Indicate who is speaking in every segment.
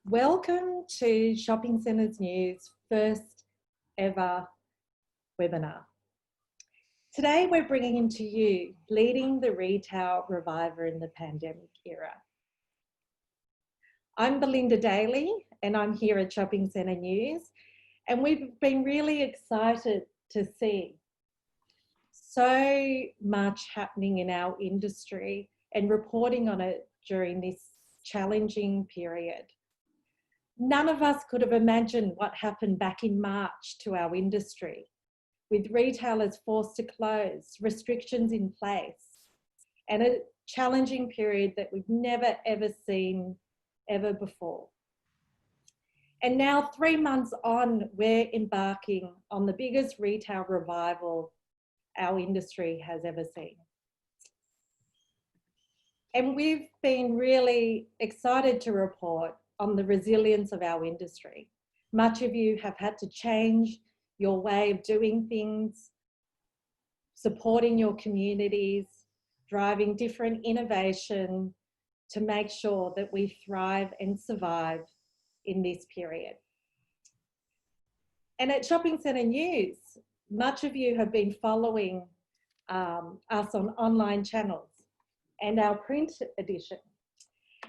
Speaker 1: Welcome to Shopping Centres News' first ever webinar. Today we're bringing into you Leading the Retail Reviver in the Pandemic Era. I'm Belinda Daly and I'm here at Shopping Centre News, and we've been really excited to see so much happening in our industry and reporting on it during this challenging period. None of us could have imagined what happened back in March to our industry, with retailers forced to close, restrictions in place, and a challenging period that we've never ever seen ever before. And now 3 months on, we're embarking on the biggest retail revival our industry has ever seen. And we've been really excited to report on the resilience of our industry. Much of you have had to change your way of doing things, supporting your communities, driving different innovation to make sure that we thrive and survive in this period. And at Shopping Centre News, much of you have been following us on online channels and our print edition.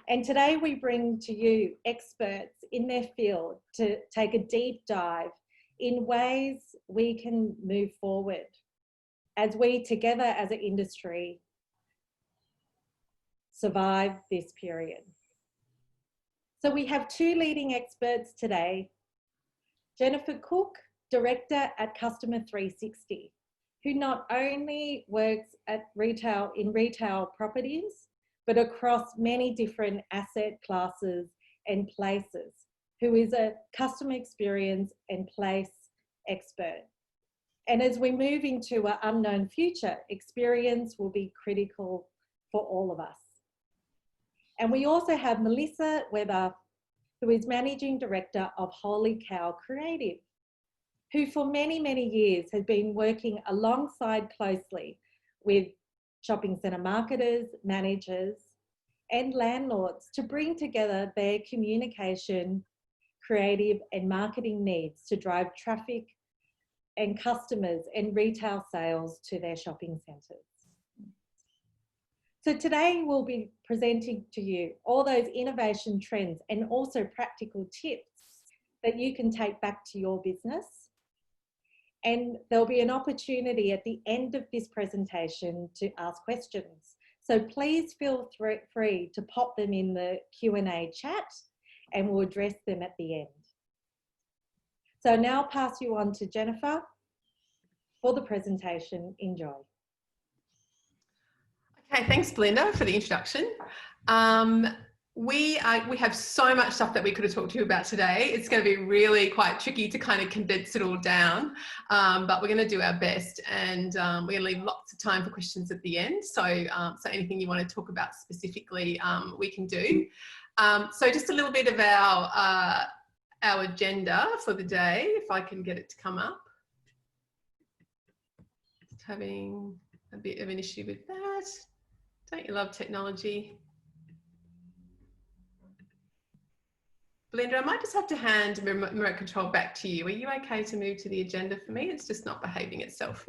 Speaker 1: And today we bring to you experts in their field to take a deep dive in ways we can move forward as we together as an industry survive this period. So we have two leading experts today, Jennifer Cook, Director at Customer 360, who not only works at in retail properties, but across many different asset classes and places, who is a customer experience and place expert. And as we move into an unknown future, experience will be critical for all of us. And we also have Melissa Weber, who is Managing Director of Holy Cow Creative, who for many, many years has been working alongside closely with shopping centre marketers, managers, and landlords to bring together their communication, creative and marketing needs to drive traffic and customers and retail sales to their shopping centres. So today we'll be presenting to you all those innovation trends and also practical tips that you can take back to your business. And there'll be an opportunity at the end of this presentation to ask questions. So please feel free to pop them in the Q&A chat and we'll address them at the end. So now I'll pass you on to Jennifer for the presentation. Enjoy.
Speaker 2: Okay, thanks Belinda for the introduction. We have so much stuff that we could have talked to you about today. It's going to be really quite tricky to kind of condense it all down, but we're going to do our best, and we're going to leave lots of time for questions at the end. So, so anything you want to talk about specifically, we can do. So just a little bit of our agenda for the day, if I can get it to come up. Just having a bit of an issue with that. Don't you love technology? Belinda, I might just have to hand remote control back to you. Are you okay to move to the agenda for me? It's just not behaving itself.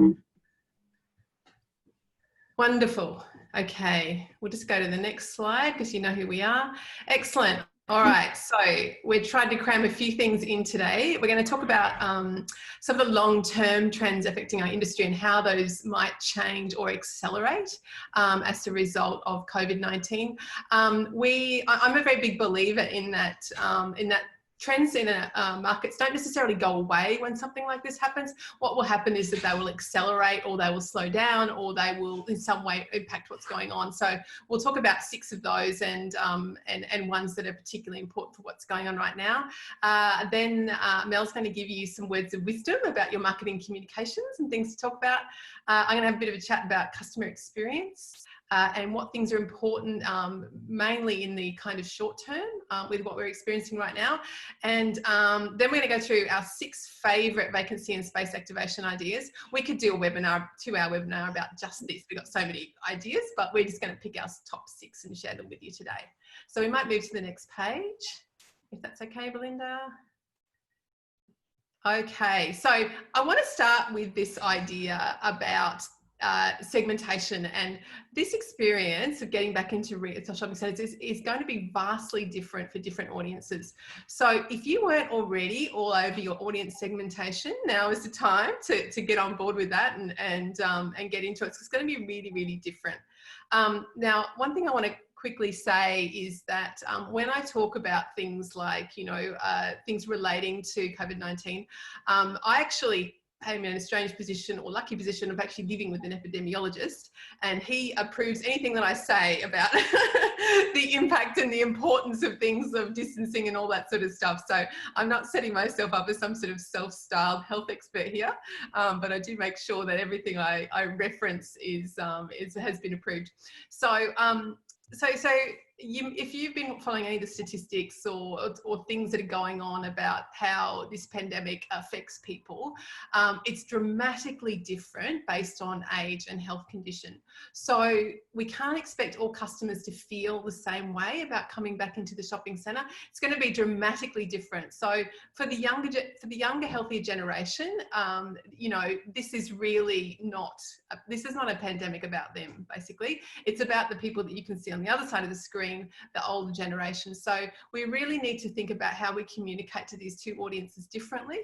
Speaker 2: Wonderful. Okay, we'll just go to the next slide because you know who we are. Excellent. All right, so we're trying to cram a few things in today. We're going to talk about some of the long-term trends affecting our industry and how those might change or accelerate as a result of COVID-19. I'm a very big believer in that trends in markets don't necessarily go away when something like this happens. What will happen is that they will accelerate, or they will slow down, or they will in some way impact what's going on. So we'll talk about 6 of those and ones that are particularly important for what's going on right now. Then Mel's going to give you some words of wisdom about your marketing communications and things to talk about. I'm going to have a bit of a chat about customer experience. And what things are important, mainly in the kind of short term with what we're experiencing right now. And then we're going to go through our 6 favourite vacancy and space activation ideas. We could do a webinar, 2-hour webinar about just this. We've got so many ideas, but we're just going to pick our top 6 and share them with you today. So we might move to the next page. if that's okay, Belinda. Okay, so I want to start with this idea about segmentation, and this experience of getting back into retail shopping centres is going to be vastly different for different audiences. So if you weren't already all over your audience segmentation, now is the time to get on board with that and get into it. So it's going to be really, really different. Now, one thing I want to quickly say is that when I talk about things like, you know, things relating to COVID-19, I actually am in a strange position or lucky position of actually living with an epidemiologist, and he approves anything that I say about the impact and the importance of things of distancing and all that sort of stuff. So I'm not setting myself up as some sort of self-styled health expert here, but I do make sure that everything I reference has been approved. So if you've been following any of the statistics or things that are going on about how this pandemic affects people, it's dramatically different based on age and health condition. So we can't expect all customers to feel the same way about coming back into the shopping centre. It's going to be dramatically different. So for the younger, healthier generation, you know, this is really not a pandemic about them, basically. It's about the people that you can see on the other side of the screen, the older generation. So we really need to think about how we communicate to these two audiences differently,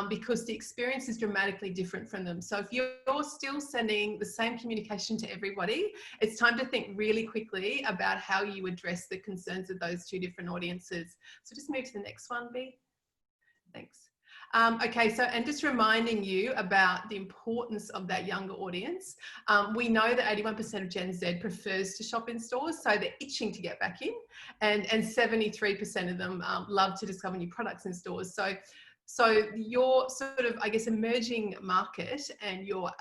Speaker 2: because the experience is dramatically different from them. So if you're still sending the same communication to everybody, it's time to think really quickly about how you address the concerns of those two different audiences. So just move to the next one, B. Thanks. Okay, so, and just reminding you about the importance of that younger audience. We know that 81% of Gen Z prefers to shop in stores, so they're itching to get back in, and 73% of them love to discover new products in stores. So your sort of, I guess, emerging market and your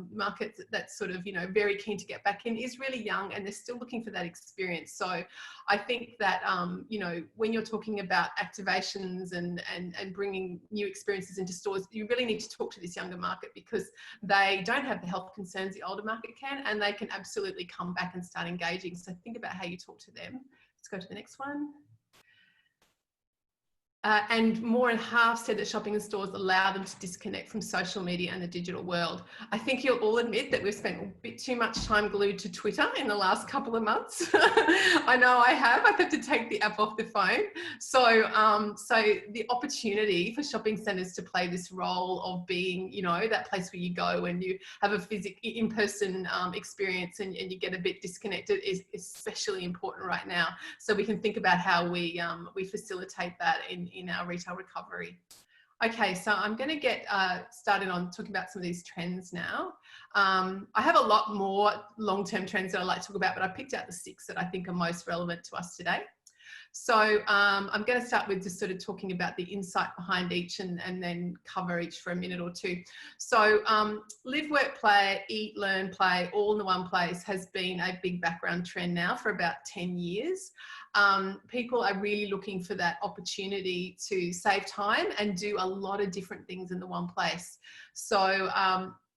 Speaker 2: market that's sort of, you know, very keen to get back in is really young, and they're still looking for that experience. So I think that, you know, when you're talking about activations and bringing new experiences into stores, you really need to talk to this younger market, because they don't have the health concerns the older market can, and they can absolutely come back and start engaging. So think about how you talk to them. Let's go to the next one. And more than half said that shopping in stores allow them to disconnect from social media and the digital world. I think you'll all admit that we've spent a bit too much time glued to Twitter in the last couple of months. I know I have. I've had to take the app off the phone. So, so the opportunity for shopping centres to play this role of being, you know, that place where you go and you have a physical, in-person experience and you get a bit disconnected is especially important right now. So we can think about how we facilitate that in our retail recovery. Okay, so I'm going to get started on talking about some of these trends now. I have a lot more long-term trends that I'd like to talk about, but I picked out the 6 that I think are most relevant to us today. So I'm going to start with just sort of talking about the insight behind each and then cover each for a minute or two. So live, work, play, eat, learn, play, all in the one place has been a big background trend now for about 10 years. People are really looking for that opportunity to save time and do a lot of different things in the one place. So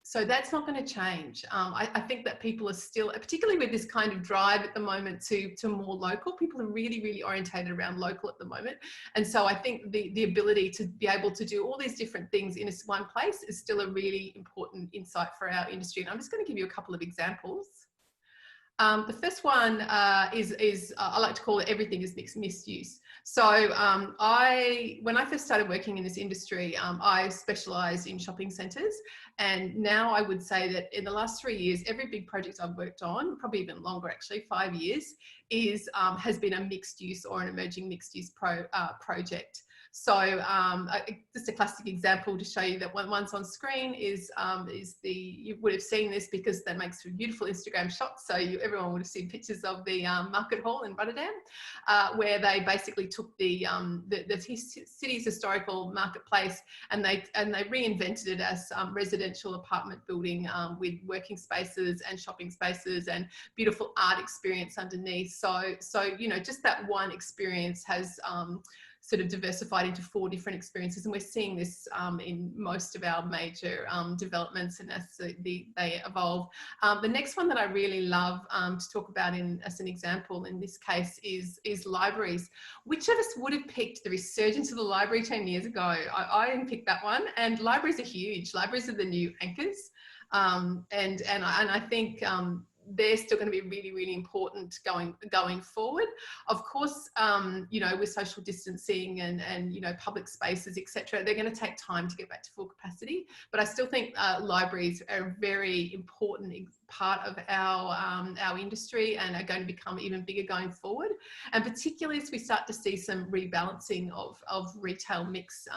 Speaker 2: so that's not going to change. I think that people are still, particularly with this kind of drive at the moment to more local, people are really, really orientated around local at the moment. And so I think the ability to be able to do all these different things in one place is still a really important insight for our industry. And I'm just going to give you a couple of examples. The first one is I like to call it everything is misuse. So when I first started working in this industry, I specialised in shopping centres, and now I would say that in the last 3 years, every big project I've worked on, probably even longer actually, 5 years, has been a mixed use or an emerging mixed use project. So just a classic example to show you that one's on screen is you would have seen this because that makes beautiful Instagram shots. So everyone would have seen pictures of the market hall in Rotterdam, where they basically took the city's historical marketplace and they reinvented it as residential apartment building with working spaces and shopping spaces and beautiful art experience underneath. So you know, just that one experience has sort of diversified into 4 different experiences, and we're seeing this in most of our major developments, and as they evolve. The next one that I really love to talk about as an example in this case is libraries. Which of us would have picked the resurgence of the library 10 years ago? I didn't pick that one, and libraries are huge. Libraries are the new anchors, and I think they're still going to be really, really important going forward. Of course, you know, with social distancing and you know, public spaces, etc., they're going to take time to get back to full capacity. But I still think libraries are a very important part of our industry and are going to become even bigger going forward. And particularly as we start to see some rebalancing of retail mix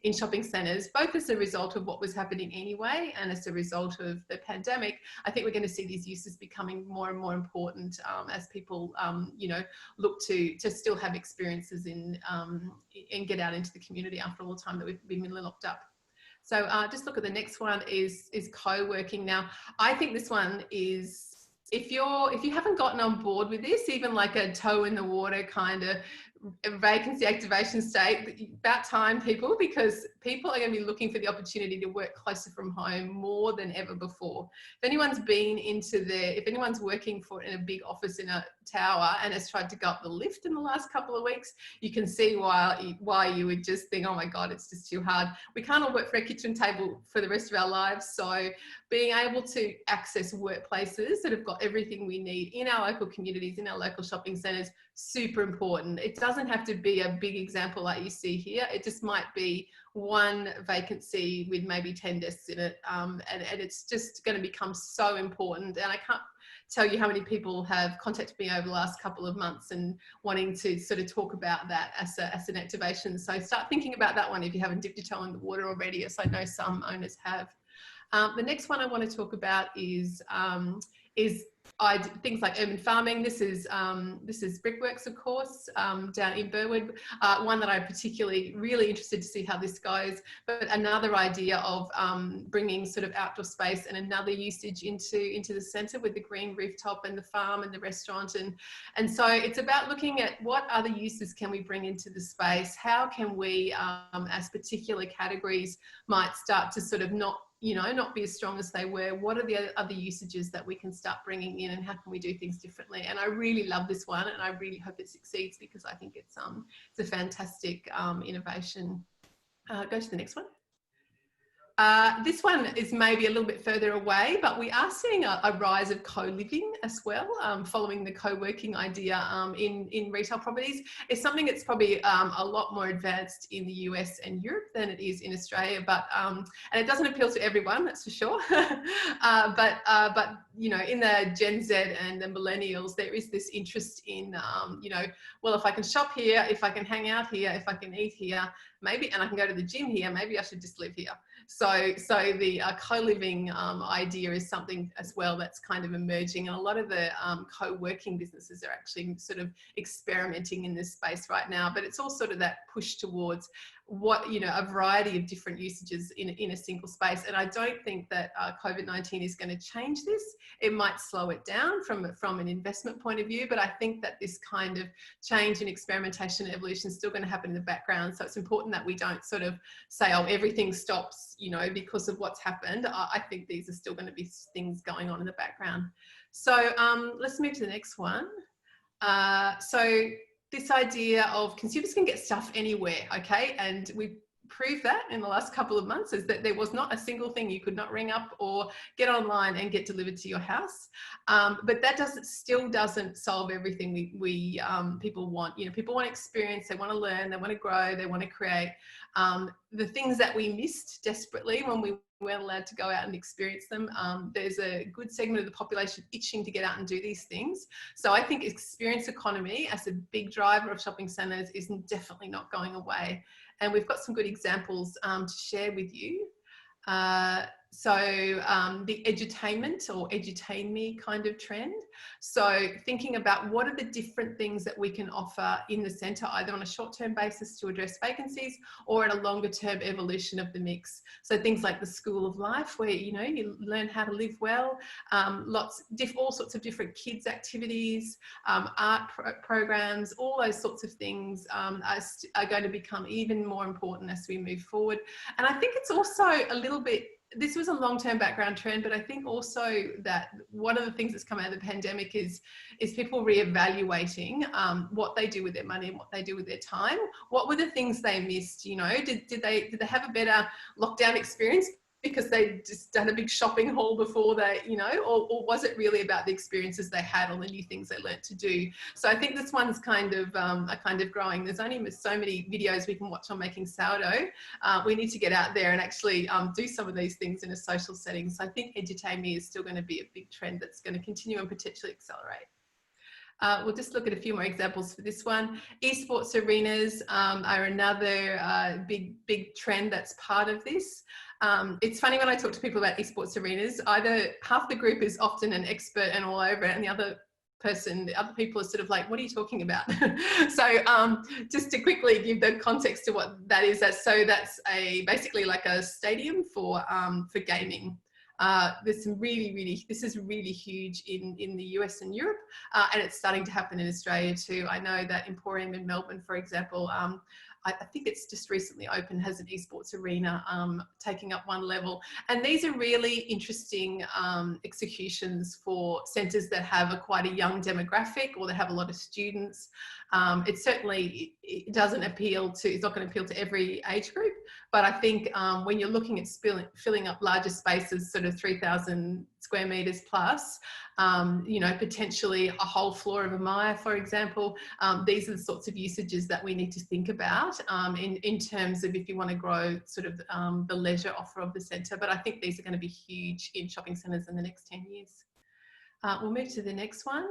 Speaker 2: in shopping centres, both as a result of what was happening anyway and as a result of the pandemic, I think we're going to see these uses becoming more and more important as people, you know, look to still have experiences in and get out into the community after all the time that we've been locked up. So just look at the next one is co-working. Now, I think this one is, if you haven't gotten on board with this, even like a toe in the water kind of vacancy activation state, about time, people, because people are going to be looking for the opportunity to work closer from home more than ever before. If anyone's been if anyone's working in a big office in a tower and has tried to go up the lift in the last couple of weeks, you can see why you would just think, oh my God, it's just too hard. We can't all work for a kitchen table for the rest of our lives. So being able to access workplaces that have got everything we need in our local communities, in our local shopping centres, super important. It doesn't have to be a big example like you see here. It just might be one vacancy with maybe 10 desks in it, and it's just going to become so important. And I can't tell you how many people have contacted me over the last couple of months and wanting to sort of talk about that as an activation. So start thinking about that one if you haven't dipped your toe in the water already, as I know some owners have. The next one I want to talk about is things like urban farming. This is Brickworks, of course, down in Burwood. One that I'm particularly really interested to see how this goes, but another idea of bringing sort of outdoor space and another usage into the centre with the green rooftop and the farm and the restaurant. And so it's about looking at what other uses can we bring into the space? How can we, as particular categories, might start to sort of not be as strong as they were? What are the other usages that we can start bringing in, and how can we do things differently? And I really love this one, and I really hope it succeeds, because I think it's a fantastic innovation. Go to the next one. This one is maybe a little bit further away, but we are seeing a rise of co-living as well, following the co-working idea in retail properties. It's something that's probably a lot more advanced in the US and Europe than it is in Australia, but and it doesn't appeal to everyone, that's for sure. But you know, in the Gen Z and the millennials, there is this interest in you know, well, if I can shop here, if I can hang out here, if I can eat here, maybe, and I can go to the gym here, maybe I should just live here. So the co-living idea is something as well that's kind of emerging, and a lot of the co-working businesses are actually sort of experimenting in this space right now. But it's all sort of that push towards what, you know, a variety of different usages in a single space. And I don't think that COVID-19 is going to change this. It might slow it down from an investment point of view, but I think that this kind of change and experimentation and evolution is still going to happen in the background. So it's important that we don't sort of say, oh, everything stops, you know, because of what's happened. I think these are still going to be things going on in the background. So let's move to the next one. So this idea of consumers can get stuff anywhere, okay? And we proved that in the last couple of months, is that there was not a single thing you could not ring up or get online and get delivered to your house. But that still doesn't solve everything we people want. You know, people want experience, they want to learn, they want to grow, they want to create. The things that we missed desperately when we weren't allowed to go out and experience them. There's a good segment of the population itching to get out and do these things. So I think experience economy as a big driver of shopping centres is definitely not going away. And we've got some good examples to share with you. the edutainment or edutain me kind of trend. So thinking about what are the different things that we can offer in the centre, either on a short-term basis to address vacancies or in a longer-term evolution of the mix. So things like the School of Life, where, you know, you learn how to live well, all sorts of different kids activities, art programs, all those sorts of things are going to become even more important as we move forward. And I think it's also a little bit, this was a long-term background trend, but I think also that one of the things that's come out of the pandemic is people reevaluating what they do with their money and what they do with their time. What were the things they missed? You know, did they have a better lockdown experience because they just done a big shopping haul before they, you know, or was it really about the experiences they had or the new things they learnt to do? So I think this one's kind of growing. There's only so many videos we can watch on making sourdough. We need to get out there and actually do some of these things in a social setting. So I think edutain me is still going to be a big trend that's going to continue and potentially accelerate. We'll just look at a few more examples for this one. Esports arenas are another big trend that's part of this. It's funny when I talk to people about esports arenas, either half the group is often an expert and all over it, and the other people are sort of like, what are you talking about? So just to quickly give the context to what that is, that's basically like a stadium for gaming. There's some this is really huge in the US and Europe, and it's starting to happen in Australia too. I know that Emporium in Melbourne, for example, I think it's just recently opened, has an esports arena taking up one level. And these are really interesting executions for centres that have quite a young demographic or that have a lot of students. It doesn't appeal to, it's not going to appeal to every age group, but I think when you're looking at filling up larger spaces, sort of 3,000 square metres plus, you know, potentially a whole floor of a Maya, for example, these are the sorts of usages that we need to think about in terms of if you want to grow sort of the leisure offer of the centre. But I think these are going to be huge in shopping centres in the next 10 years. We'll move to the next one.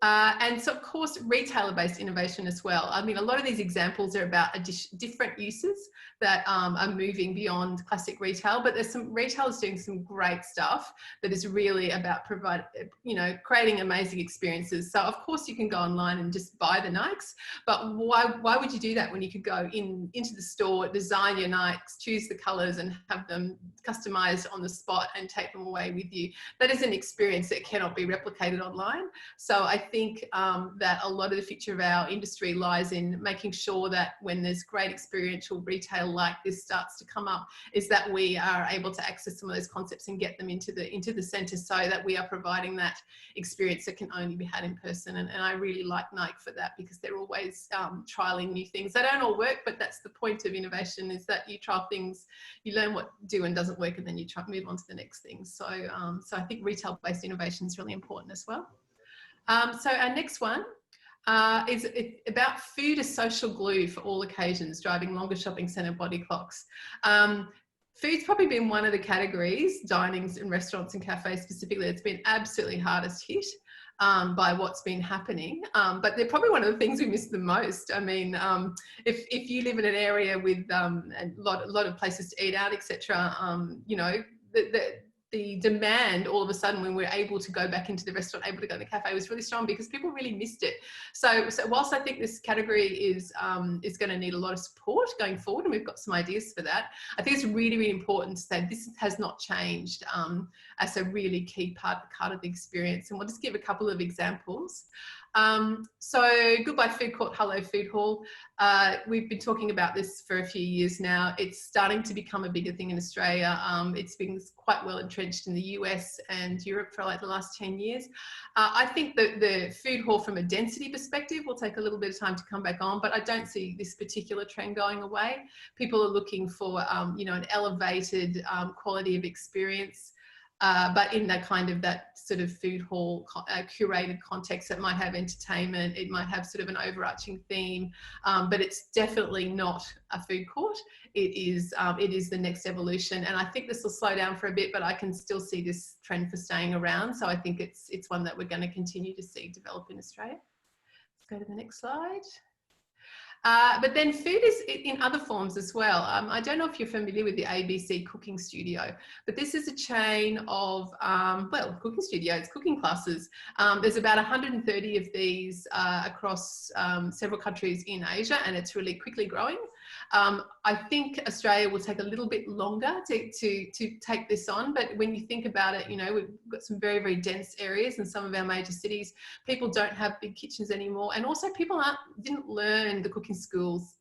Speaker 2: And so, of course, retailer-based innovation as well. I mean, a lot of these examples are about different uses that are moving beyond classic retail, but there's some retailers doing some great stuff that is really about creating amazing experiences. So, of course, you can go online and just buy the Nikes, but why would you do that when you could go into the store, design your Nikes, choose the colours and have them customized on the spot and take them away with you? That is an experience that cannot be replicated online. So I think that a lot of the future of our industry lies in making sure that when there's great experiential retail like this starts to come up, is that we are able to access some of those concepts and get them into the centre, so that we are providing that experience that can only be had in person. And I really like Nike for that, because they're always trialing new things. They don't all work, but that's the point of innovation, is that you trial things, you learn what do and doesn't work, and then you try to move on to the next thing. So I think retail-based innovation is really important as well. So our next one is about food as social glue for all occasions, driving longer shopping centre body clocks. Food's probably been one of the categories, dinings and restaurants and cafes specifically, it's been absolutely hardest hit by what's been happening. But they're probably one of the things we miss the most. I mean, if you live in an area with a lot of places to eat out, etc., you know, the demand all of a sudden when we're able to go back into the restaurant, able to go to the cafe, was really strong because people really missed it. So whilst I think this category is going to need a lot of support going forward, and we've got some ideas for that, I think it's really, really important to say this has not changed as a really key part of the experience. And we'll just give a couple of examples. So Goodbye Food Court, Hello Food Hall. We've been talking about this for a few years now. It's starting to become a bigger thing in Australia. It's been quite well entrenched in the US and Europe for like the last 10 years. I think that the food hall from a density perspective will take a little bit of time to come back on, but I don't see this particular trend going away. People are looking for, you know, an elevated quality of experience. But in that sort of food hall curated context that might have entertainment, it might have sort of an overarching theme, but it's definitely not a food court. It is the next evolution, and I think this will slow down for a bit, but I can still see this trend for staying around. So I think it's one that we're going to continue to see develop in Australia. Let's go to the next slide. But then food is in other forms as well. I don't know if you're familiar with the ABC Cooking Studio, but this is a chain of, well, cooking studios, cooking classes. There's about 130 of these across several countries in Asia, and it's really quickly growing. I think Australia will take a little bit longer to take this on, but when you think about it, you know, we've got some very, very dense areas in some of our major cities. People don't have big kitchens anymore, and also people didn't learn the cooking skills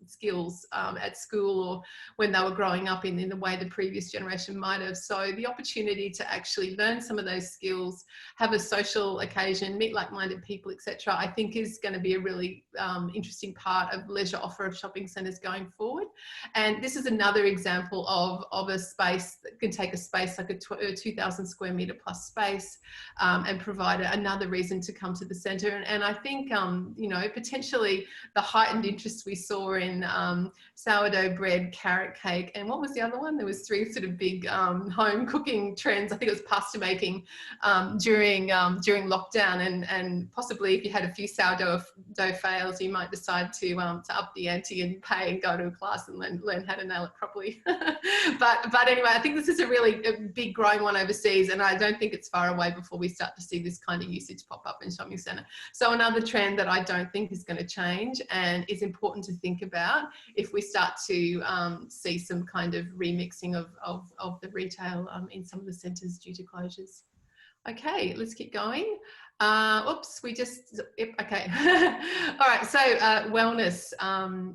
Speaker 2: at school or when they were growing up in the way the previous generation might have. So the opportunity to actually learn some of those skills, have a social occasion, meet like-minded people, etc., I think is going to be a really interesting part of leisure offer of shopping centres going forward. And this is another example of a space that can take a space like a 2,000 square metre plus space and provide another reason to come to the centre. And I think, you know, potentially the heightened interest we saw in sourdough bread, carrot cake, and what was the other one? There was 3 sort of big home cooking trends. I think it was pasta making during lockdown, and possibly if you had a few sourdough fails, you might decide to up the ante and pay and go to a class and learn how to nail it properly. but anyway, I think this is a big growing one overseas, and I don't think it's far away before we start to see this kind of usage pop up in shopping centre. So another trend that I don't think is going to change and is important to think about if we start to see some kind of remixing of the retail in some of the centres due to closures. Okay, let's keep going. Oops, okay. All right, so wellness,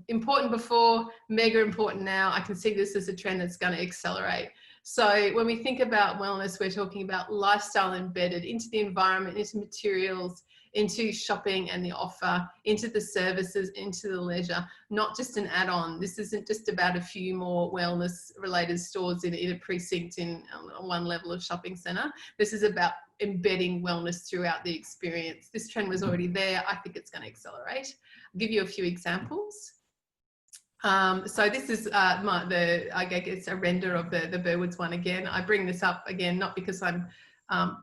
Speaker 2: important before, mega important now. I can see this as a trend that's going to accelerate. So when we think about wellness, we're talking about lifestyle embedded into the environment, into materials, into shopping and the offer, into the services, into the leisure, not just an add-on. This isn't just about a few more wellness related stores in a precinct in one level of shopping centre. This is about embedding wellness throughout the experience. This trend was already there. I think it's going to accelerate. I'll give you a few examples. So this is I guess it's a render of the Burwoods one again. I bring this up again, not because I'm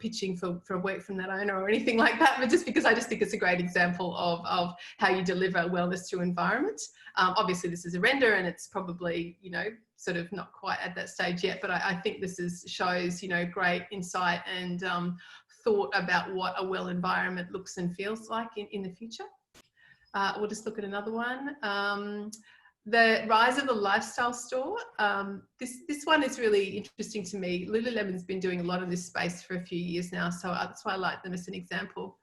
Speaker 2: pitching for work from that owner or anything like that, but just because I just think it's a great example of how you deliver wellness through environment. Obviously this is a render and it's probably, you know, sort of not quite at that stage yet, but I think this shows, you know, great insight and thought about what a well environment looks and feels like in the future. We'll just look at another one. The rise of the lifestyle store. This one is really interesting to me. Lululemon's been doing a lot in this space for a few years now, so that's why I like them as an example.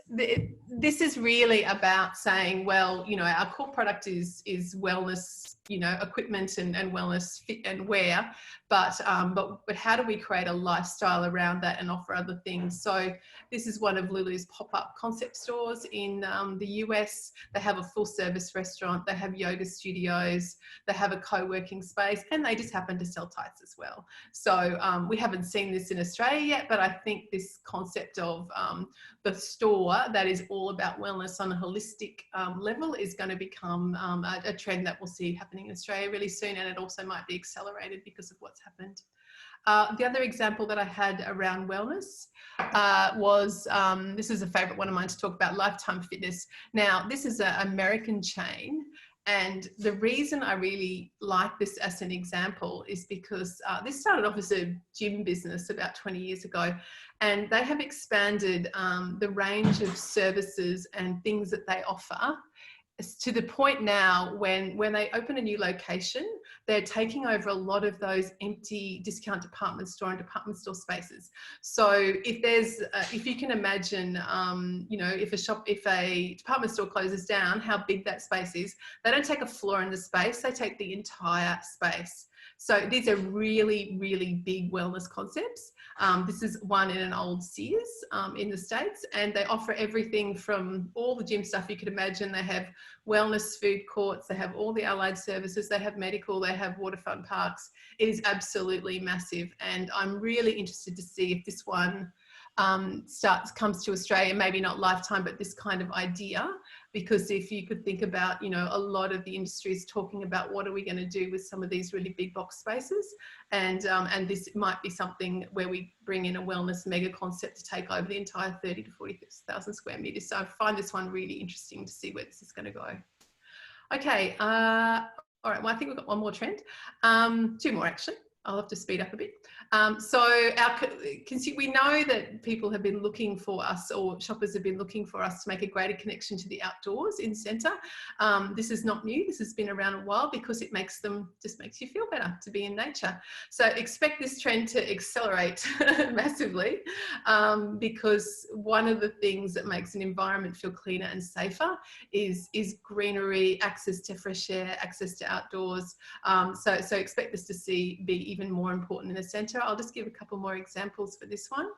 Speaker 2: This is really about saying, well, you know, our core product is wellness, you know, equipment and wellness fit and wear, but how do we create a lifestyle around that and offer other things? So this is one of Lulu's pop-up concept stores in the US. They have a full service restaurant, they have yoga studios, they have a co-working space, and they just happen to sell tights as well. So we haven't seen this in Australia yet, but I think this concept of the store that is all about wellness on a holistic level is going to become a trend that we'll see happening in Australia really soon, and it also might be accelerated because of what's happened. The other example that I had around wellness was, this is a favourite one of mine to talk about, Lifetime Fitness. Now, this is an American chain, and the reason I really like this as an example is because this started off as a gym business about 20 years ago, and they have expanded the range of services and things that they offer to the point now when they open a new location, they're taking over a lot of those empty discount department store and department store spaces. So if you can imagine, you know, if a department store closes down, how big that space is, they don't take a floor in the space, they take the entire space. So these are really, really big wellness concepts. This is one in an old Sears in the States, and they offer everything from all the gym stuff you could imagine. They have wellness food courts, they have all the allied services, they have medical, they have waterfront parks. It is absolutely massive, and I'm really interested to see if this one comes to Australia, maybe not Lifetime, but this kind of idea, because if you could think about, you know, a lot of the industry is talking about what are we going to do with some of these really big box spaces, and this might be something where we bring in a wellness mega concept to take over the entire 30 to 40,000 square metres. So I find this one really interesting to see where this is going to go. Okay, all right, well, I think we've got one more trend. Two more, actually. I'll have to speed up a bit. So we know that people have been looking for us, or shoppers have been looking for us to make a greater connection to the outdoors in centre. This is not new. This has been around a while because it just makes you feel better to be in nature. So expect this trend to accelerate massively, because one of the things that makes an environment feel cleaner and safer is greenery, access to fresh air, access to outdoors. So expect this to be even more important in the centre. I'll just give a couple more examples for this one.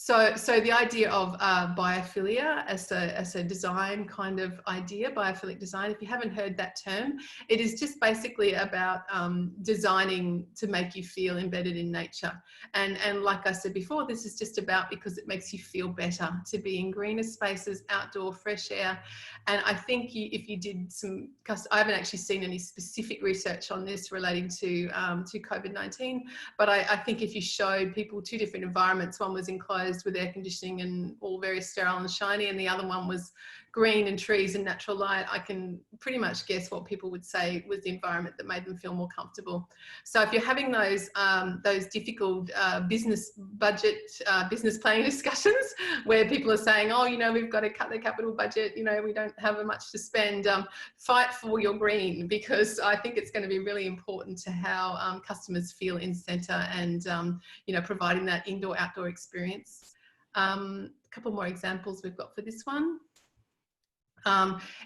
Speaker 2: So the idea of biophilia as a design kind of idea, biophilic design, if you haven't heard that term, it is just basically about designing to make you feel embedded in nature. And like I said before, this is just about because it makes you feel better to be in greener spaces, outdoor, fresh air. And I think if you did I haven't actually seen any specific research on this relating to COVID-19, but I think if you showed people two different environments, one was enclosed with air conditioning and all very sterile and shiny, and the other one was green and trees and natural light, I can pretty much guess what people would say was the environment that made them feel more comfortable. So if you're having those difficult business planning discussions where people are saying, oh, we've got to cut the capital budget, we don't have much to spend, fight for your green, because I think it's going to be really important to how customers feel in centre and, providing that indoor-outdoor experience. A couple more examples we've got for this one.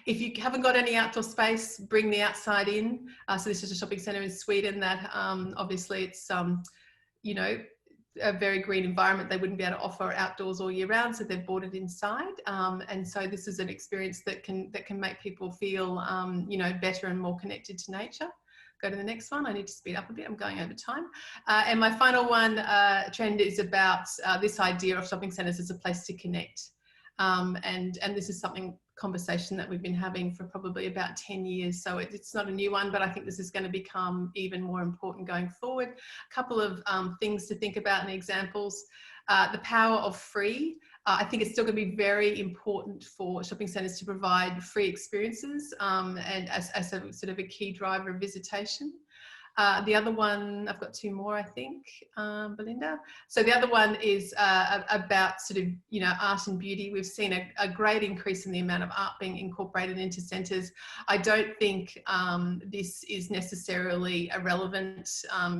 Speaker 2: If you haven't got any outdoor space, bring the outside in. So this is a shopping centre in Sweden that obviously it's, a very green environment. They wouldn't be able to offer outdoors all year round, so they've bought it inside. And so this is an experience that can make people feel, better and more connected to nature. Go to the next one. I need to speed up a bit. I'm going over time. And my final one trend is about this idea of shopping centres as a place to connect. And this is conversation that we've been having for probably about 10 years. So it's not a new one, but I think this is going to become even more important going forward. A couple of things to think about and examples. The power of free. I think it's still going to be very important for shopping centres to provide free experiences and as a sort of a key driver of visitation. The other one, I've got two more, I think, Belinda. So the other one is about sort of, art and beauty. We've seen a great increase in the amount of art being incorporated into centres. I don't think this is necessarily irrelevant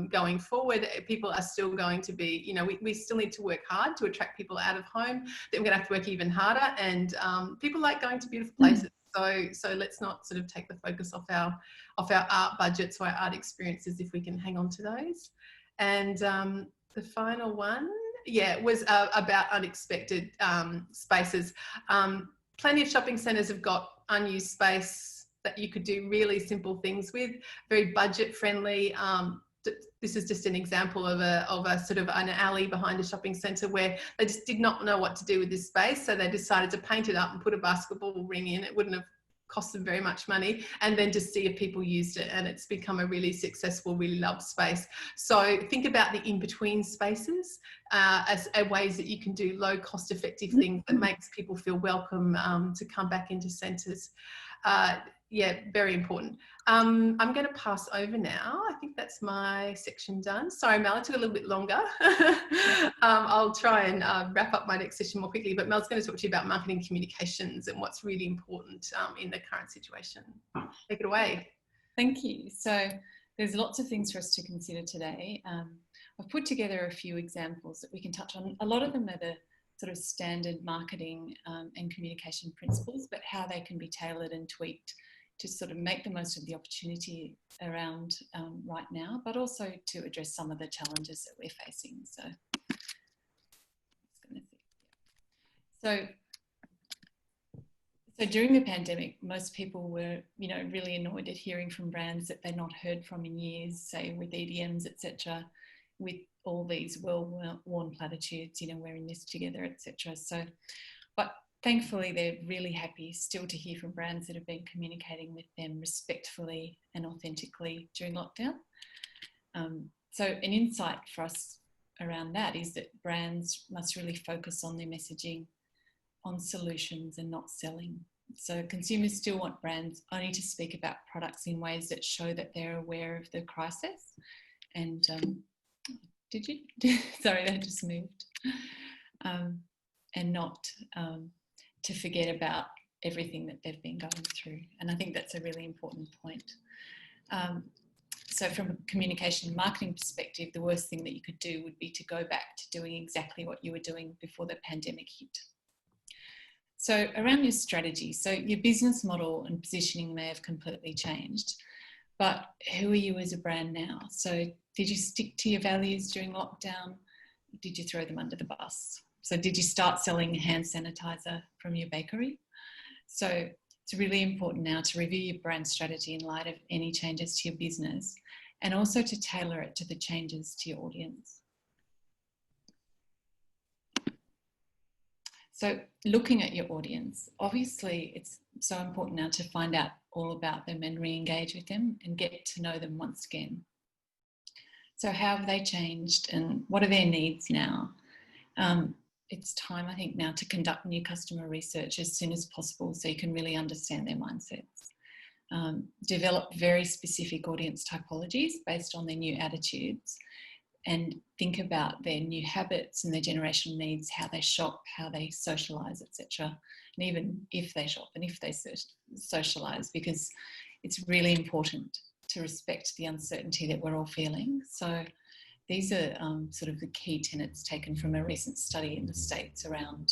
Speaker 2: going forward. People are still going to be, we still need to work hard to attract people out of home. Then we're going to have to work even harder. And people like going to beautiful places. So let's not sort of take the focus off our art budgets or our art experiences if we can hang on to those. And the final one, was about unexpected spaces. Plenty of shopping centres have got unused space that you could do really simple things with, very budget friendly. This is just an example of a sort of an alley behind a shopping centre where they just did not know what to do with this space. So they decided to paint it up and put a basketball ring in. It wouldn't have cost them very much money, and then just see if people used it. And it's become a really successful, really loved space. So think about the in-between spaces as ways that you can do low cost effective things that makes people feel welcome to come back into centres. Very important. I'm going to pass over now. I think that's my section done. Sorry, Mel, it took a little bit longer. I'll try and wrap up my next session more quickly, but Mel's going to talk to you about marketing communications and what's really important in the current situation. Take it away.
Speaker 3: Thank you. So there's lots of things for us to consider today. I've put together a few examples that we can touch on. A lot of them are the sort of standard marketing and communication principles, but how they can be tailored and tweaked to sort of make the most of the opportunity around right now, but also to address some of the challenges that we're facing. So during the pandemic, most people were, really annoyed at hearing from brands that they'd not heard from in years, say with EDMs, etc., with all these well-worn platitudes, we're in this together, etc. So, but thankfully, they're really happy still to hear from brands that have been communicating with them respectfully and authentically during lockdown. So an insight for us around that is that brands must really focus on their messaging on solutions and not selling. So consumers still want brands only to speak about products in ways that show that they're aware of the crisis. And did you? Sorry, that just moved. And not to forget about everything that they've been going through. And I think that's a really important point. So from a communication and marketing perspective, the worst thing that you could do would be to go back to doing exactly what you were doing before the pandemic hit. So around your strategy, so your business model and positioning may have completely changed, but who are you as a brand now? So did you stick to your values during lockdown? Did you throw them under the bus? So did you start selling hand sanitizer from your bakery? So it's really important now to review your brand strategy in light of any changes to your business, and also to tailor it to the changes to your audience. So looking at your audience, obviously it's so important now to find out all about them and re-engage with them and get to know them once again. So how have they changed and what are their needs now? It's time, I think, now to conduct new customer research as soon as possible so you can really understand their mindsets. Develop very specific audience typologies based on their new attitudes, and think about their new habits and their generational needs, how they shop, how they socialise, etc. And even if they shop and if they socialise, because it's really important to respect the uncertainty that we're all feeling. So these are sort of the key tenets taken from a recent study in the States around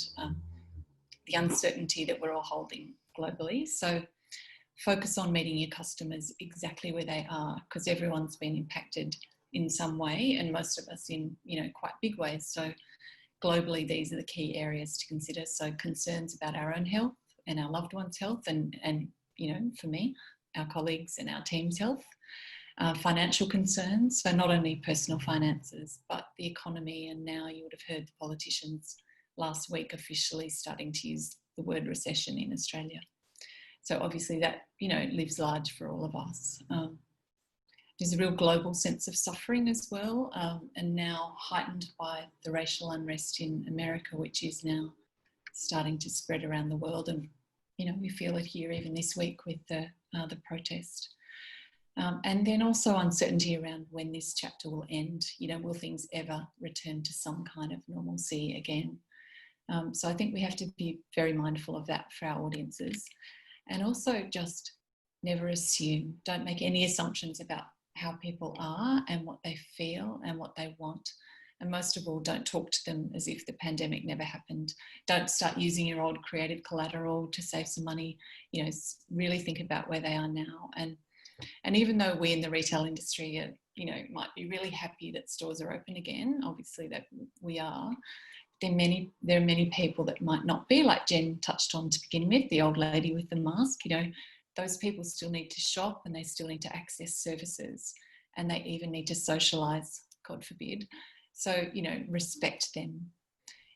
Speaker 3: the uncertainty that we're all holding globally. So focus on meeting your customers exactly where they are, because everyone's been impacted in some way, and most of us in, you know, quite big ways. So globally, these are the key areas to consider. So concerns about our own health and our loved ones' health, and you know, for me, our colleagues and our team's health. Financial concerns, so not only personal finances, but the economy. And now you would have heard the politicians last week officially starting to use the word recession in Australia. So obviously that, you know, lives large for all of us. There's a real global sense of suffering as well, and now heightened by the racial unrest in America, which is now starting to spread around the world. And, you know, we feel it here even this week with the protest. And then also uncertainty around when this chapter will end. You know, will things ever return to some kind of normalcy again? So I think we have to be very mindful of that for our audiences. And also just never assume, don't make any assumptions about how people are and what they feel and what they want. And most of all, don't talk to them as if the pandemic never happened. Don't start using your old creative collateral to save some money. You know, really think about where they are now. And even though we in the retail industry are, you know, might be really happy that stores are open again, obviously that we are, there are many people that might not be, like Jen touched on to begin with, the old lady with the mask. You know, those people still need to shop and they still need to access services, and they even need to socialise, God forbid. So, you know, respect them.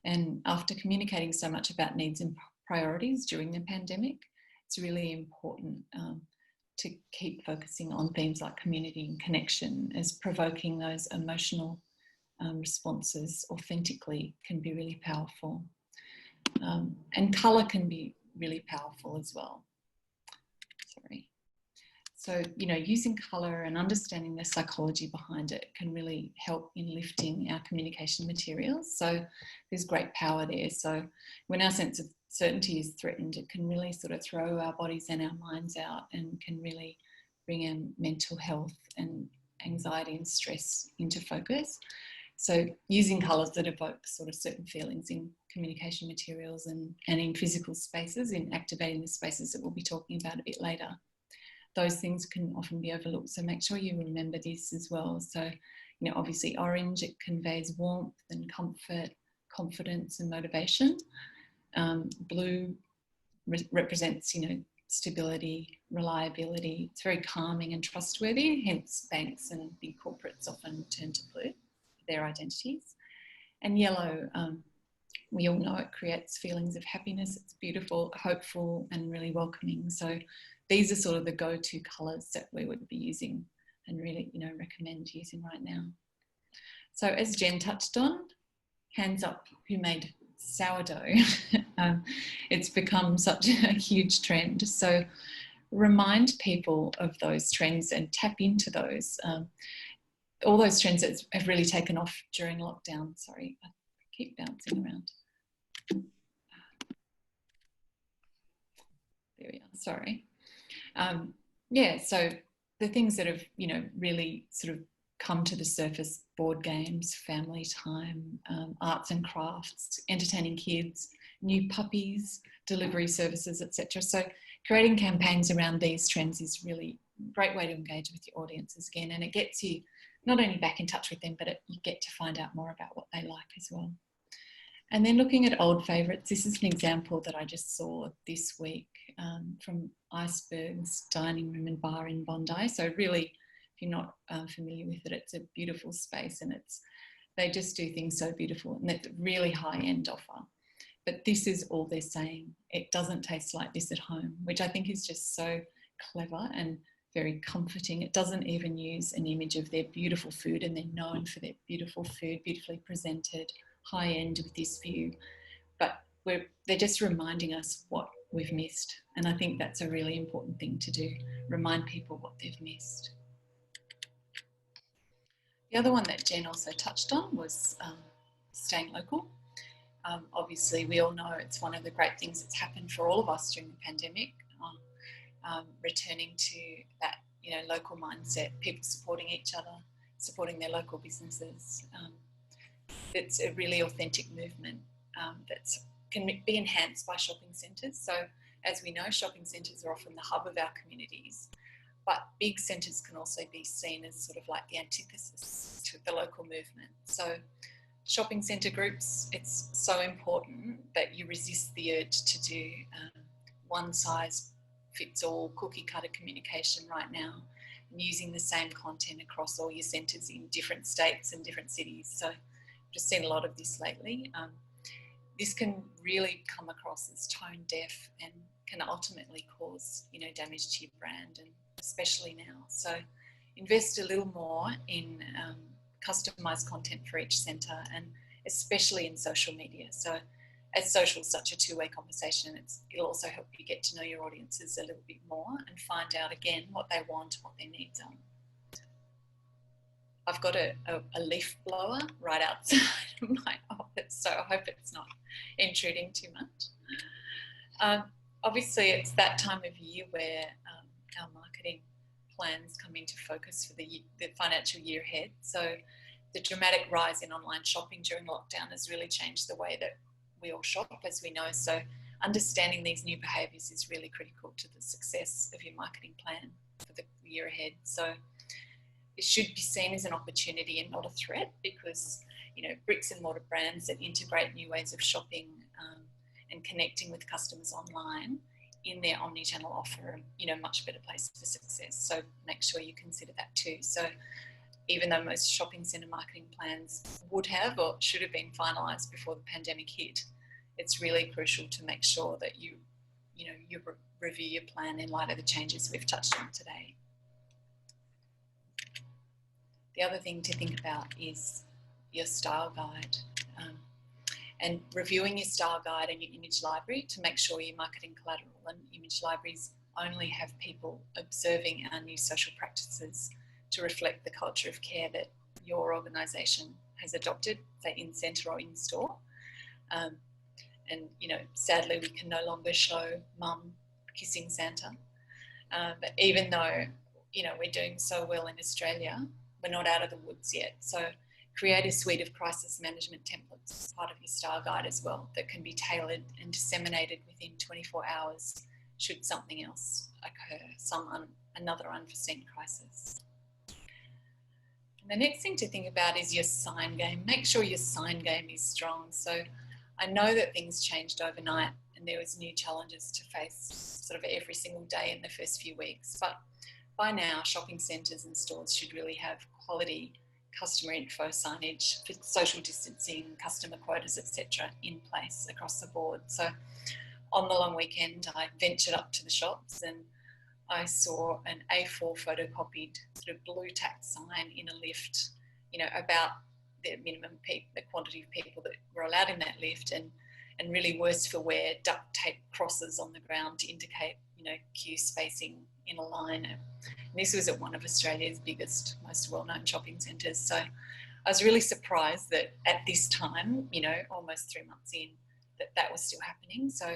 Speaker 3: And after communicating so much about needs and priorities during the pandemic, it's really important to keep focusing on themes like community and connection, as provoking those emotional responses authentically can be really powerful. And colour can be really powerful as well. Sorry. So, you know, using colour and understanding the psychology behind it can really help in lifting our communication materials. So there's great power there. So when our sense of certainty is threatened, it can really sort of throw our bodies and our minds out, and can really bring our mental health and anxiety and stress into focus. So using colours that evoke sort of certain feelings in communication materials and in physical spaces, in activating the spaces that we'll be talking about a bit later, those things can often be overlooked. So make sure you remember this as well. So, you know, obviously orange, it conveys warmth and comfort, confidence and motivation. Blue represents, you know, stability, reliability. It's very calming and trustworthy, hence banks and big corporates often turn to blue for their identities. And yellow, we all know it creates feelings of happiness. It's beautiful, hopeful and really welcoming. So these are sort of the go-to colours that we would be using and really, you know, recommend using right now. So as Jen touched on, hands up who made sourdough It's become such a huge trend. So remind people of those trends and tap into those. All those trends that have really taken off during lockdown. Sorry, I keep bouncing around. There we are, sorry. Yeah, so the things that have, you know, really sort of come to the surface: board games, family time, arts and crafts, entertaining kids, new puppies, delivery services, etc. So creating campaigns around these trends is really a great way to engage with your audiences again, and it gets you not only back in touch with them, but you get to find out more about what they like as well. And then looking at old favourites, this is an example that I just saw this week from Iceberg's Dining Room and Bar in Bondi. So really, if you're not familiar with it, it's a beautiful space, and they just do things so beautiful, and it's a really high-end offer. But this is all they're saying: it doesn't taste like this at home, which I think is just so clever and very comforting. It doesn't even use an image of their beautiful food, and they're known for their beautiful food, beautifully presented, high end with this view, but they're just reminding us what we've missed. And I think that's a really important thing to do, remind people what they've missed. The other one that Jen also touched on was staying local. Obviously, we all know it's one of the great things that's happened for all of us during the pandemic, returning to that, you know, local mindset, people supporting each other, supporting their local businesses. It's a really authentic movement that can be enhanced by shopping centres. So as we know, shopping centres are often the hub of our communities, but big centres can also be seen as sort of like the antithesis to the local movement. So shopping centre groups, it's so important that you resist the urge to do one size fits all cookie cutter communication right now, and using the same content across all your centres in different states and different cities. So just seen a lot of this lately. This can really come across as tone deaf and can ultimately cause, you know, damage to your brand, and especially now. So invest a little more in customised content for each centre, and especially in social media. So as social is such a two-way conversation, it'll also help you get to know your audiences a little bit more and find out again what they want, what their needs are. I've got a leaf blower right outside of my office, so I hope it's not intruding too much. Obviously, it's that time of year where our marketing plans come into focus for the financial year ahead. So the dramatic rise in online shopping during lockdown has really changed the way that we all shop, as we know. So understanding these new behaviours is really critical to the success of your marketing plan for the year ahead. So it should be seen as an opportunity and not a threat, because, you know, bricks and mortar brands that integrate new ways of shopping and connecting with customers online in their omni-channel offer, you know, much better place for success. So make sure you consider that too. So even though most shopping centre marketing plans would have or should have been finalised before the pandemic hit, it's really crucial to make sure that you review your plan in light of the changes we've touched on today. The other thing to think about is your style guide, and reviewing your style guide and your image library to make sure your marketing collateral and image libraries only have people observing our new social practices to reflect the culture of care that your organisation has adopted, say in centre or in store. And, you know, sadly we can no longer show mum kissing Santa. But even though, you know, we're doing so well in Australia, we're not out of the woods yet. So create a suite of crisis management templates as part of your style guide as well that can be tailored and disseminated within 24 hours should something else occur, another unforeseen crisis. And the next thing to think about is your sign game. Make sure your sign game is strong. So I know that things changed overnight and there was new challenges to face sort of every single day in the first few weeks, but by now shopping centres and stores should really have quality customer info signage for social distancing, customer quotas, etc. in place across the board. So on the long weekend, I ventured up to the shops and I saw an A4 photocopied sort of blue tack sign in a lift, you know, about the minimum the quantity of people that were allowed in that lift, and and really worse for wear duct tape crosses on the ground to indicate, you know, queue spacing in a line. And this was at one of Australia's biggest, most well-known shopping centres. So I was really surprised that at this time, you know, almost 3 months in, that was still happening. So,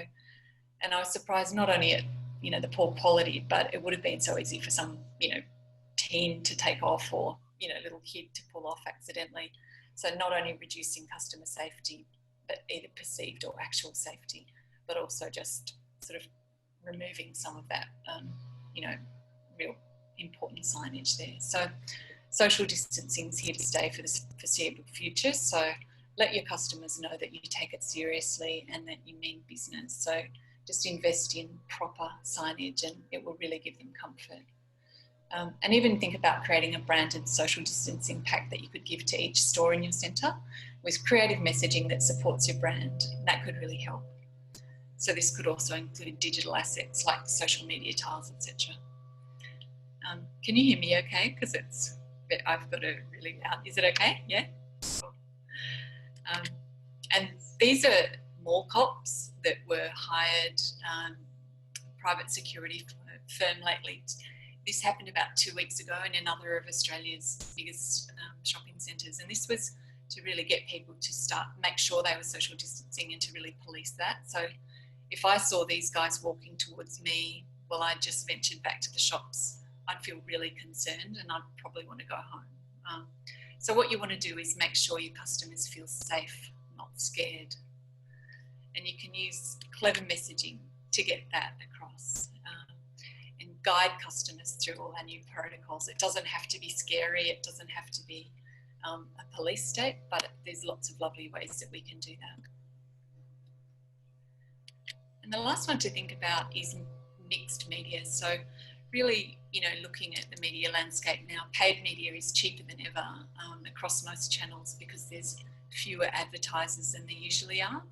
Speaker 3: and I was surprised not only at, you know, the poor quality, but it would have been so easy for some, you know, teen to take off, or, you know, little kid to pull off accidentally. So not only reducing customer safety, but either perceived or actual safety, but also just sort of removing some of that, you know, real important signage there. So social distancing is here to stay for the foreseeable future. So let your customers know that you take it seriously and that you mean business. So just invest in proper signage and it will really give them comfort. And even think about creating a branded social distancing pack that you could give to each store in your centre with creative messaging that supports your brand. That could really help. So this could also include digital assets like social media tiles, etc. Can you hear me okay? Because I've got it really loud. Is it okay? Yeah? Cool. And these are mall cops that were hired, private security firm lately. This happened about 2 weeks ago in another of Australia's biggest shopping centres. And this was to really get people to make sure they were social distancing and to really police that. So if I saw these guys walking towards me while I just ventured back to the shops, I'd feel really concerned and I'd probably want to go home. So what you want to do is make sure your customers feel safe, not scared. And you can use clever messaging to get that across and guide customers through all our new protocols. It doesn't have to be scary. It doesn't have to be a police state, but there's lots of lovely ways that we can do that. And the last one to think about is mixed media. So really, you know, looking at the media landscape now, paid media is cheaper than ever across most channels because there's fewer advertisers than there usually are.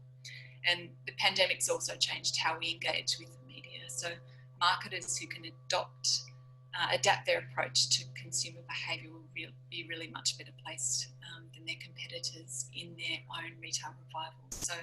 Speaker 3: And the pandemic's also changed how we engage with the media. So marketers who can adapt their approach to consumer behaviour will be really much better placed than their competitors in their own retail revival. So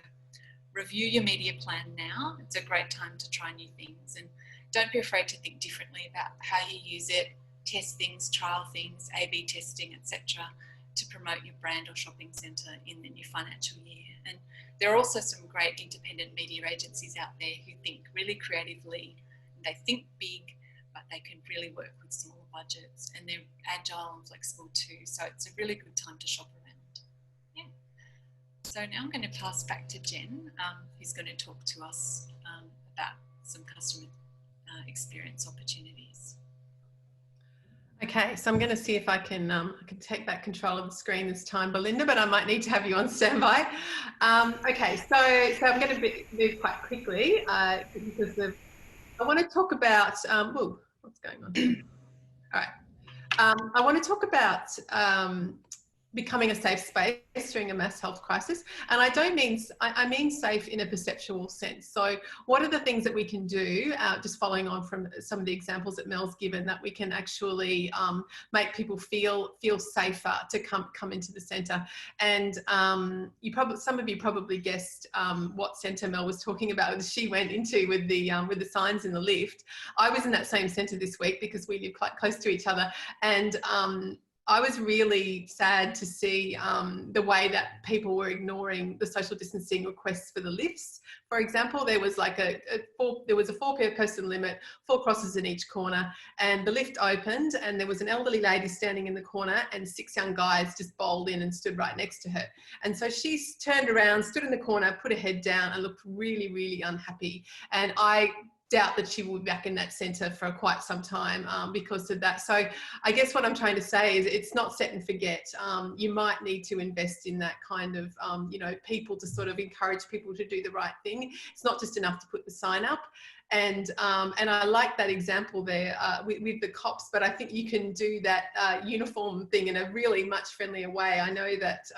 Speaker 3: review your media plan now. It's a great time to try new things, and don't be afraid to think differently about how you use it, test things, trial things, A/B testing, etc., to promote your brand or shopping centre in the new financial year. And there are also some great independent media agencies out there who think really creatively. They think big, but they can really work with smaller budgets, and they're agile and flexible too. So it's a really good time to shop around. Yeah. So now I'm going to pass back to Jen, who's going to talk to us about some customer experience opportunities.
Speaker 2: Okay, so I'm going to see if I can take back control of the screen this time, Belinda, but I might need to have you on standby. Okay, so I'm going to move quite quickly because I want to talk about, whoa, what's going on here? All right. I want to talk about becoming a safe space during a mass health crisis. And I mean safe in a perceptual sense. So what are the things that we can do, just following on from some of the examples that Mel's given, that we can actually make people feel safer to come into the centre? And some of you probably guessed what centre Mel was talking about. She went into with the signs in the lift. I was in that same centre this week because we live quite close to each other, and I was really sad to see the way that people were ignoring the social distancing requests for the lifts. For example, there was like a 4-person limit, 4 crosses in each corner, and the lift opened and there was an elderly lady standing in the corner and 6 young guys just bowled in and stood right next to her. And so she turned around, stood in the corner, put her head down and looked really, really unhappy. And I doubt that she will be back in that centre for quite some time because of that. So I guess what I'm trying to say is it's not set and forget. You might need to invest in that kind of, people to sort of encourage people to do the right thing. It's not just enough to put the sign up. And I like that example there with the cops, but I think you can do that uniform thing in a really much friendlier way. I know that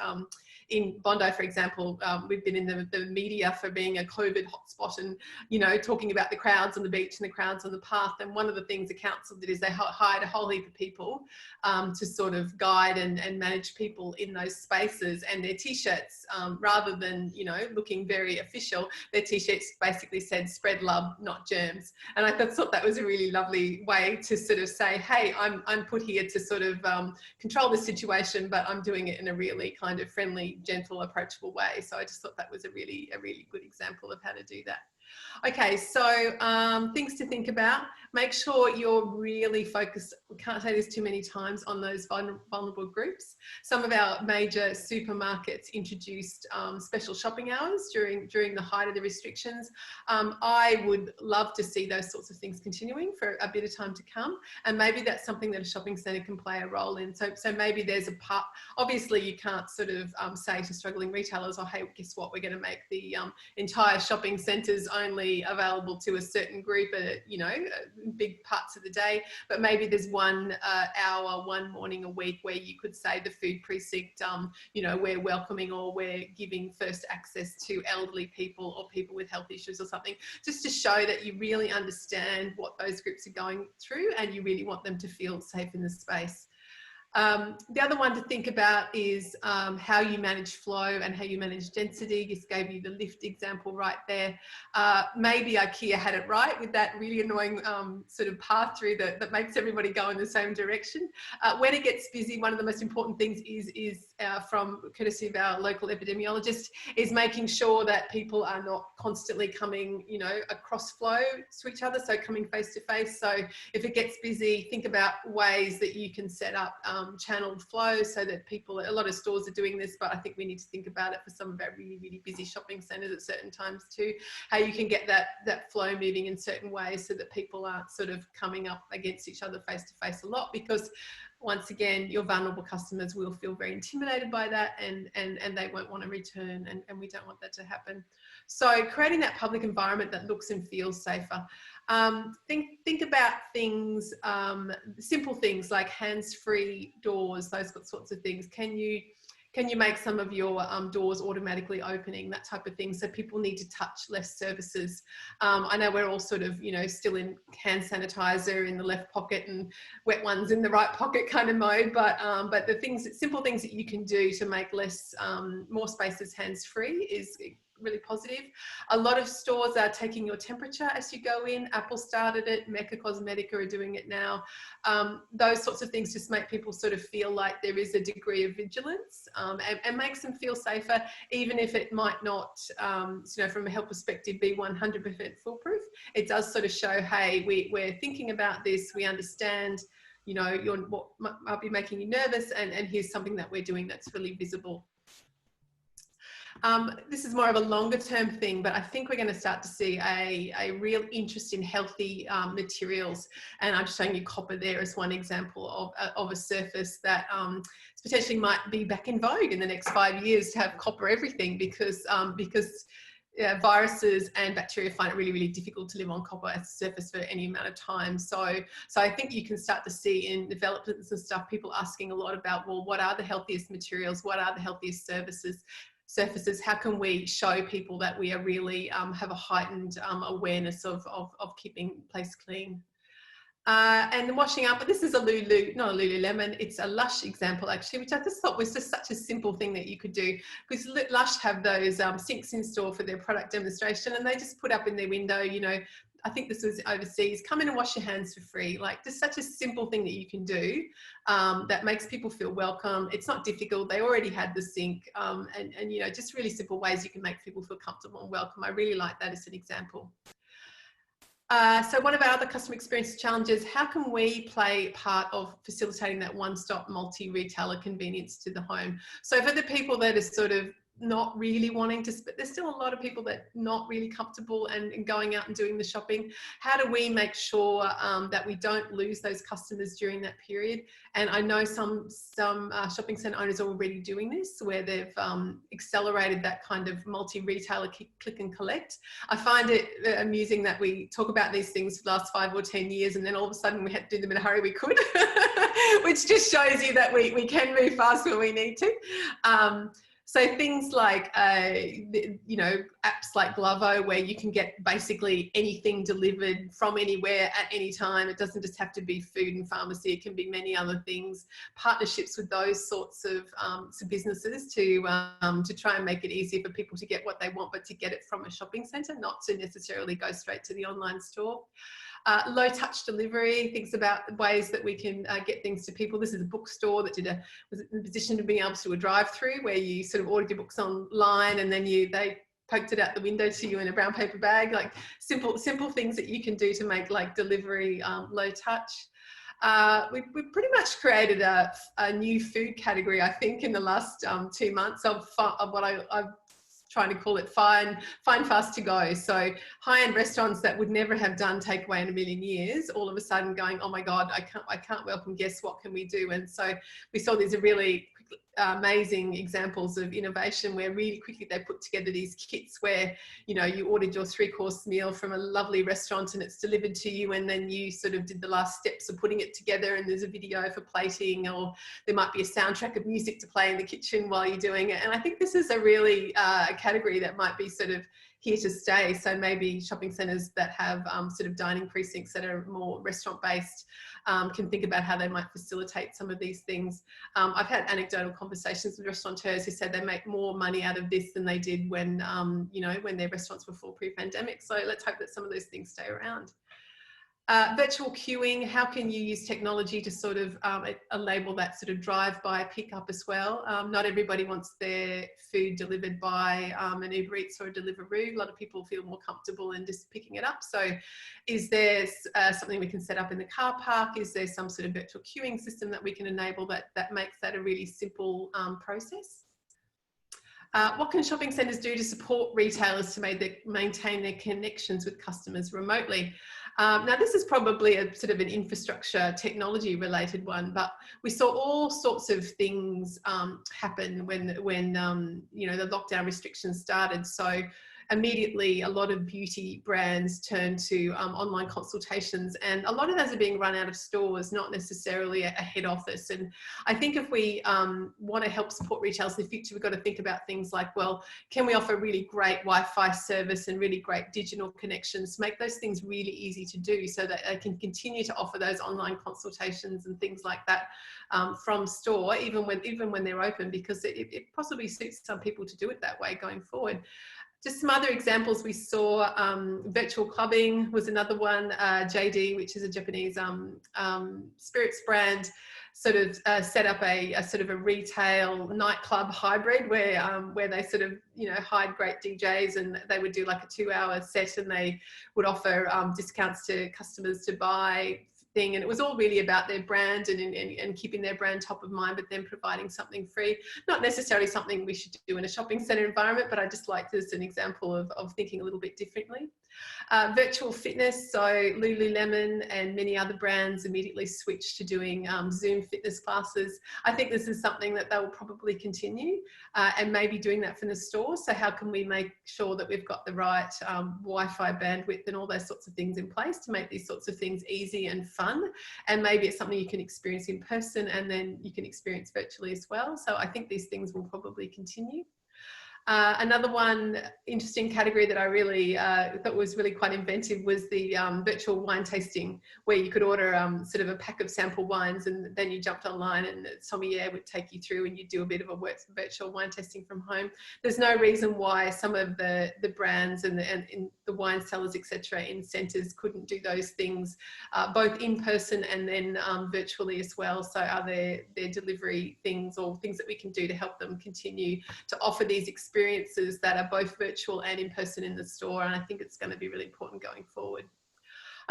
Speaker 2: in Bondi, for example, we've been in the media for being a COVID hotspot and, you know, talking about the crowds on the beach and the crowds on the path. And one of the things the council did is they hired a whole heap of people to sort of guide and manage people in those spaces. And their T-shirts, rather than, you know, looking very official, their T-shirts basically said "spread love, not germs." And I thought that was a really lovely way to sort of say, hey, I'm put here to sort of control the situation, but I'm doing it in a really kind of friendly, gentle, approachable way. So I just thought that was a really good example of how to do that. Okay, so things to think about. Make sure you're really focused, we can't say this too many times, on those vulnerable groups. Some of our major supermarkets introduced special shopping hours during the height of the restrictions. I would love to see those sorts of things continuing for a bit of time to come, and maybe that's something that a shopping centre can play a role in. So maybe there's a part, obviously you can't sort of say to struggling retailers, oh, hey, guess what, we're going to make the entire shopping centres only available to a certain group at, you know, big parts of the day, but maybe there's 1 hour, 1 morning a week where you could say the food precinct, you know, we're welcoming or we're giving first access to elderly people or people with health issues or something, just to show that you really understand what those groups are going through and you really want them to feel safe in the space. The other one to think about is how you manage flow and how you manage density. Just gave you the lift example right there. Maybe IKEA had it right with that really annoying sort of path through that makes everybody go in the same direction. When it gets busy, one of the most important things is from courtesy of our local epidemiologist, is making sure that people are not constantly coming, you know, across flow to each other, so coming face to face. So if it gets busy, think about ways that you can set up channeled flow so that people, a lot of stores are doing this, but I think we need to think about it for some of our really busy shopping centres at certain times too, how you can get that flow moving in certain ways so that people aren't sort of coming up against each other face to face a lot, because once again, your vulnerable customers will feel very intimidated by that and they won't want to return, and we don't want that to happen. So creating that public environment that looks and feels safer. Think about things, simple things like hands-free doors, those sorts of things. Can you make some of your doors automatically opening, that type of thing, so people need to touch less services. I know we're all sort of, you know, still in hand sanitizer in the left pocket and wet ones in the right pocket kind of mode, but the things, simple things that you can do to make more spaces hands-free is really positive. A lot of stores are taking your temperature as you go in. Apple started it, Mecca Cosmetica are doing it now. Those sorts of things just make people sort of feel like there is a degree of vigilance, and makes them feel safer, even if it might not, you know, from a health perspective, be 100% foolproof. It does sort of show, hey, we're thinking about this, we understand, you know, what might be making you nervous, and here's something that we're doing that's really visible. This is more of a longer term thing, but I think we're going to start to see a real interest in healthy materials. And I'm just showing you copper there as one example of a surface that potentially might be back in vogue in the next 5 years, to have copper everything, because viruses and bacteria find it really difficult to live on copper as a surface for any amount of time. So I think you can start to see in developments and stuff, people asking a lot about, well, what are the healthiest materials? What are the healthiest surfaces? How can we show people that we are really have a heightened awareness of keeping place clean? And washing up, but this is not a Lululemon, it's a Lush example actually, which I just thought was just such a simple thing that you could do, because Lush have those sinks in store for their product demonstration, and they just put up in their window, you know, I think this was overseas, come in and wash your hands for free. Like, just such a simple thing that you can do that makes people feel welcome. It's not difficult. They already had the sink, and you know, just really simple ways you can make people feel comfortable and welcome. I really like that as an example. So one of our other customer experience challenges, how can we play part of facilitating that one-stop multi-retailer convenience to the home? So for the people that are sort of not really wanting to, but there's still a lot of people that are not really comfortable and going out and doing the shopping. How do we make sure that we don't lose those customers during that period? And I know some shopping centre owners are already doing this, where they've accelerated that kind of multi-retailer click and collect. I find it amusing that we talk about these things for the last 5 or 10 years, and then all of a sudden we had to do them in a hurry we could, which just shows you that we can move fast when we need to. So things like, you know, apps like Glovo, where you can get basically anything delivered from anywhere at any time. It doesn't just have to be food and pharmacy. It can be many other things. Partnerships with those sorts of businesses to try and make it easier for people to get what they want, but to get it from a shopping centre, not to necessarily go straight to the online store. Low touch delivery, things about ways that we can get things to people. This is a bookstore that was in a position to be able to do a drive-through where you sort of ordered your books online and then they poked it out the window to you in a brown paper bag. Like simple things that you can do to make like delivery low touch. We've pretty much created a new food category, I think, in the last 2 months of what I've trying to call it fine fast to go. So high-end restaurants that would never have done takeaway in a million years, all of a sudden going, oh my God, I can't welcome guests, what can we do? And so we saw these really amazing examples of innovation where really quickly they put together these kits where, you know, you ordered your 3-course meal from a lovely restaurant and it's delivered to you, and then you sort of did the last steps of putting it together, and there's a video for plating, or there might be a soundtrack of music to play in the kitchen while you're doing it. And I think this is a really a category that might be sort of here to stay. So maybe shopping centres that have sort of dining precincts that are more restaurant based can think about how they might facilitate some of these things. I've had anecdotal conversations with restaurateurs who said they make more money out of this than they did when, you know, when their restaurants were full pre-pandemic. So let's hope that some of those things stay around. Virtual queuing, how can you use technology to sort of enable that sort of drive-by pickup as well? Not everybody wants their food delivered by an Uber Eats or a Deliveroo. A lot of people feel more comfortable in just picking it up. So is there something we can set up in the car park? Is there some sort of virtual queuing system that we can enable that makes that a really simple process? What can shopping centres do to support retailers to maintain their connections with customers remotely? Now, this is probably a sort of an infrastructure technology related one, but we saw all sorts of things happen when you know, the lockdown restrictions started. So immediately a lot of beauty brands turned to online consultations, and a lot of those are being run out of stores, not necessarily a head office. And I think if we want to help support retailers in the future, we've got to think about things like, well, can we offer really great Wi-Fi service and really great digital connections, make those things really easy to do so that they can continue to offer those online consultations and things like that from store, even when they're open, because it possibly suits some people to do it that way going forward. Just some other examples we saw, virtual clubbing was another one. JD, which is a Japanese spirits brand, sort of set up a sort of a retail nightclub hybrid where they sort of, you know, hired great DJs, and they would do like a 2-hour set, and they would offer discounts to customers to buy thing. And it was all really about their brand and keeping their brand top of mind, but then providing something free. Not necessarily something we should do in a shopping centre environment, but I just like this as an example of thinking a little bit differently. Virtual fitness, so Lululemon and many other brands immediately switched to doing Zoom fitness classes. I think this is something that they will probably continue and maybe doing that from the store. So how can we make sure that we've got the right Wi-Fi bandwidth and all those sorts of things in place to make these sorts of things easy and fun? And maybe it's something you can experience in person and then you can experience virtually as well. So I think these things will probably continue. Another one interesting category that I really thought was really quite inventive was the virtual wine tasting, where you could order sort of a pack of sample wines, and then you jumped online and the sommelier would take you through and you do a bit of a virtual wine tasting from home. There's no reason why some of the brands and the wine sellers, etc., in centres couldn't do those things both in person and then virtually as well. So are there delivery things or things that we can do to help them continue to offer these experiences that are both virtual and in person in the store? And I think it's going to be really important going forward.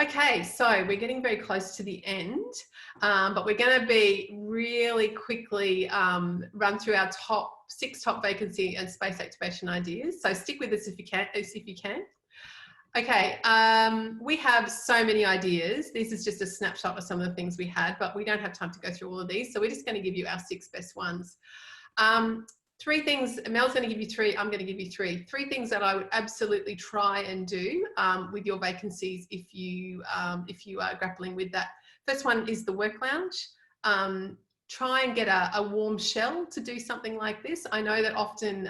Speaker 2: Okay, so we're getting very close to the end, but we're going to be really quickly run through our six top vacancy and space activation ideas. So stick with us if you can. Okay, we have so many ideas. This is just a snapshot of some of the things we had, but we don't have time to go through all of these. So we're just going to give you our 6 best ones. 3 things, Mel's going to give you 3, I'm going to give you 3. 3 things that I would absolutely try and do with your vacancies if you are grappling with that. First one is the work lounge. try and get a warm shell to do something like this. I know that often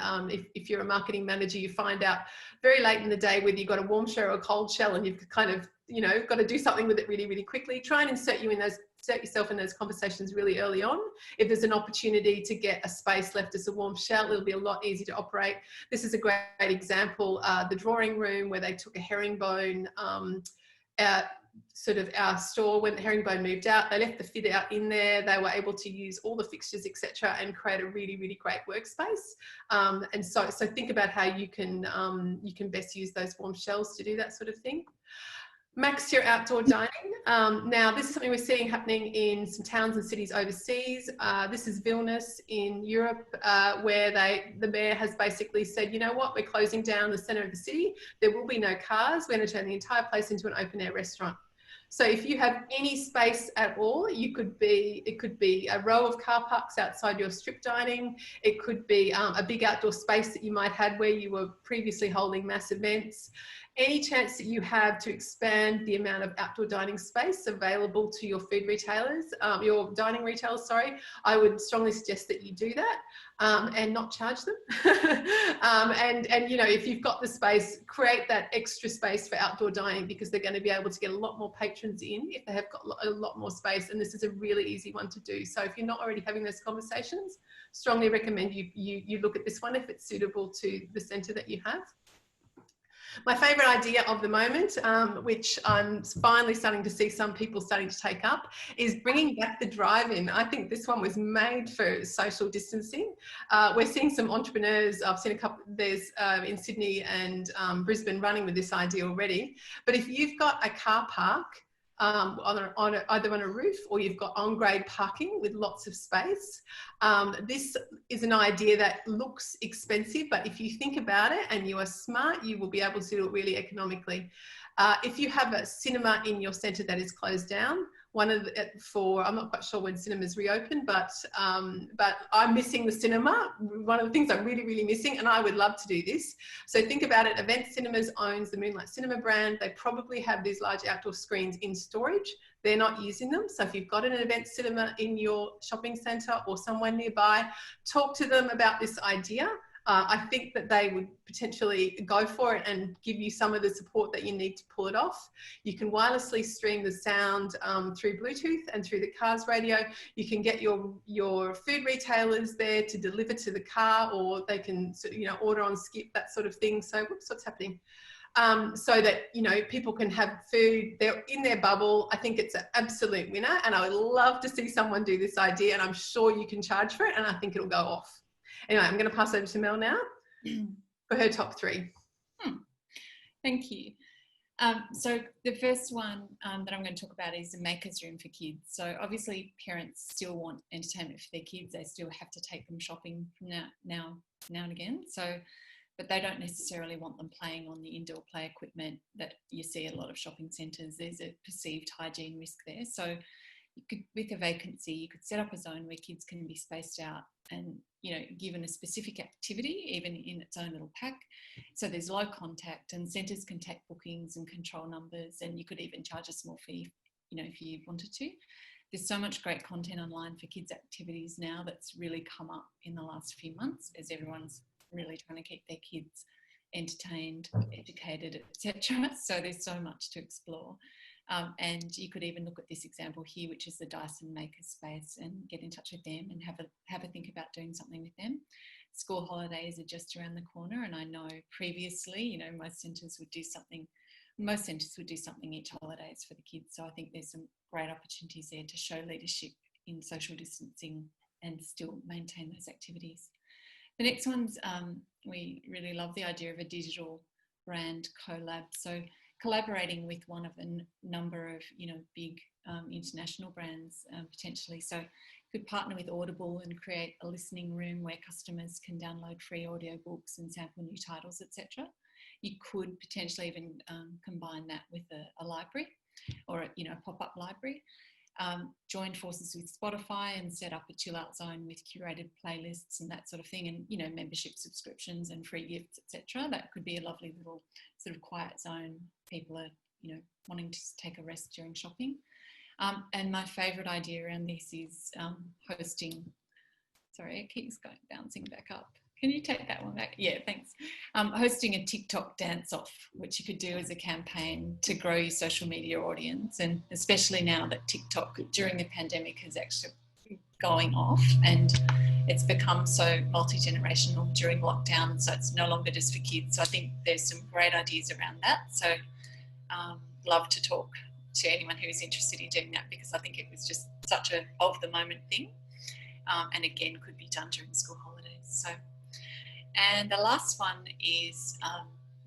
Speaker 2: if you're a marketing manager, you find out very late in the day whether you've got a warm shell or a cold shell, and you've kind of, you know, got to do something with it really, really quickly. Try and insert yourself in those conversations really early on. If there's an opportunity to get a space left as a warm shell, it'll be a lot easier to operate. This is a great example, the drawing room, where they took a herringbone sort of our store. When the herringbone moved out, they left the fit out in there. They were able to use all the fixtures, etc., and create a really, really great workspace. And so think about how you can best use those warm shells to do that sort of thing. Max your outdoor dining. Now, this is something we're seeing happening in some towns and cities overseas. This is Vilnius in Europe, where the mayor has basically said, you know what, we're closing down the centre of the city. There will be no cars. We're going to turn the entire place into an open air restaurant. So if you have any space at all, it could be a row of car parks outside your strip dining. It could be a big outdoor space that you might have where you were previously holding mass events. Any chance that you have to expand the amount of outdoor dining space available to your food retailers, your dining retailers, sorry, I would strongly suggest that you do that and not charge them. And you know, if you've got the space, create that extra space for outdoor dining, because they're going to be able to get a lot more patrons in if they have got a lot more space. And this is a really easy one to do. So if you're not already having those conversations, strongly recommend you look at this one if it's suitable to the centre that you have. My favourite idea of the moment, which I'm finally starting to see some people starting to take up, is bringing back the drive-in. I think this one was made for social distancing. We're seeing some entrepreneurs, I've seen a couple, there's in Sydney and Brisbane running with this idea already. But if you've got a car park, either on a roof, or you've got on-grade parking with lots of space. This is an idea that looks expensive, but if you think about it and you are smart, you will be able to do it really economically. If you have a cinema in your centre that is closed down, I'm not quite sure when cinemas reopen, but I'm missing the cinema. One of the things I'm really, really missing, and I would love to do this. So think about it. Event Cinemas owns the Moonlight Cinema brand. They probably have these large outdoor screens in storage. They're not using them. So if you've got an event cinema in your shopping centre or somewhere nearby, talk to them about this idea. I think that they would potentially go for it and give you some of the support that you need to pull it off. You can wirelessly stream the sound through Bluetooth and through the car's radio. You can get your food retailers there to deliver to the car, or they can, you know, order on Skip, that sort of thing. So whoops, what's happening? So that, you know, people can have food, they're in their bubble. I think it's an absolute winner, and I would love to see someone do this idea, and I'm sure you can charge for it, and I think it'll go off. Anyway, I'm going to pass over to Mel now for her top three.
Speaker 3: Thank you. So the first one that I'm going to talk about is the maker's room for kids. So obviously parents still want entertainment for their kids. They still have to take them shopping from now and again. So, but they don't necessarily want them playing on the indoor play equipment that you see at a lot of shopping centres. There's a perceived hygiene risk there. So you could, with a vacancy, you could set up a zone where kids can be spaced out and, you know, given a specific activity, even in its own little pack. So there's low contact, and centres can take bookings and control numbers, and you could even charge a small fee, you know, if you wanted to. There's so much great content online for kids' activities now that's really come up in the last few months, as everyone's really trying to keep their kids entertained, educated, etc. So there's so much to explore. And you could even look at this example here, which is the Dyson Makerspace, and get in touch with them and have a think about doing something with them. School holidays are just around the corner, and I know previously, you know, most centres would do something each holidays for the kids. So I think there's some great opportunities there to show leadership in social distancing and still maintain those activities. The next one's, we really love the idea of a digital brand COLLAB. So collaborating with one of a number of, you know, big international brands potentially. So you could partner with Audible and create a listening room where customers can download free audiobooks and sample new titles, etc. You could potentially even combine that with a library, or a pop-up library. Join forces with Spotify and set up a chill out zone with curated playlists and that sort of thing, and, you know, membership subscriptions and free gifts, etc. That could be a lovely little sort of quiet zone. People are, you know, wanting to take a rest during shopping. And my favourite idea around this is hosting. Sorry, it keeps bouncing back up. Can you take that one back? Yeah, thanks. Hosting a TikTok dance-off, which you could do as a campaign to grow your social media audience, and especially now that TikTok during the pandemic has actually going off and it's become so multi-generational during lockdown, so it's no longer just for kids. So I think there's some great ideas around that. So love to talk to anyone who is interested in doing that, because I think it was just such a of-the-moment thing, and again could be done during school holidays. So, and the last one is